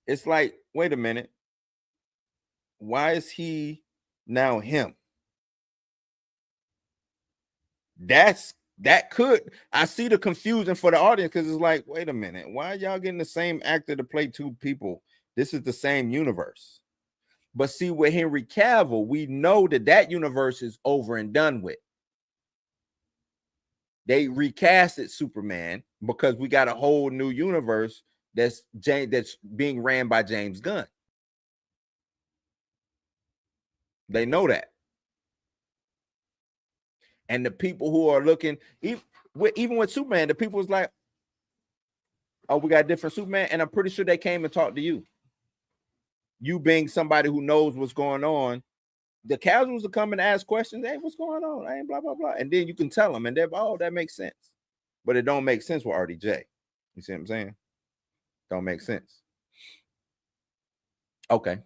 it's like, wait a minute. Why is he now him? I see the confusion for the audience because it's like, wait a minute, why are y'all getting the same actor to play two people? This is the same universe. But see, with Henry Cavill, we know that universe is over and done with. They recasted Superman because we got a whole new universe that's being ran by James Gunn. They know that. And the people who are looking, even with Superman, the people was like, oh, we got a different Superman. And I'm pretty sure they came and talked to you. You being somebody who knows what's going on. The casuals will come and ask questions. Hey, what's going on? I ain't blah, blah, blah. And then you can tell them. And they're, oh, that makes sense. But it don't make sense with RDJ. You see what I'm saying? Don't make sense. Okay.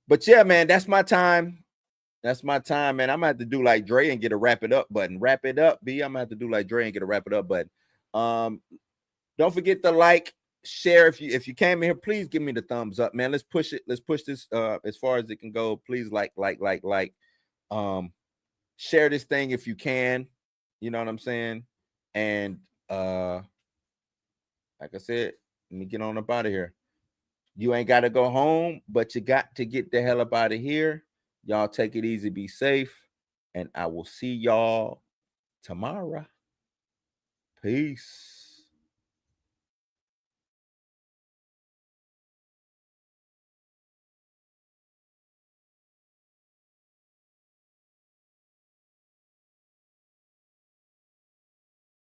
But yeah, man, that's my time. Man. I'm gonna have to do like Dre and get a wrap it up button. Wrap it up, B. I'm gonna have to do like Dre and get a wrap it up button. Don't forget to like share if you came in here, please give me the thumbs up, man. Let's push it. Let's push this as far as it can go. Please like. Share this thing if you can. You know what I'm saying? And like I said, let me get on up out of here. You ain't got to go home, but you got to get the hell up out of here. Y'all take it easy, be safe, and I will see y'all tomorrow. Peace.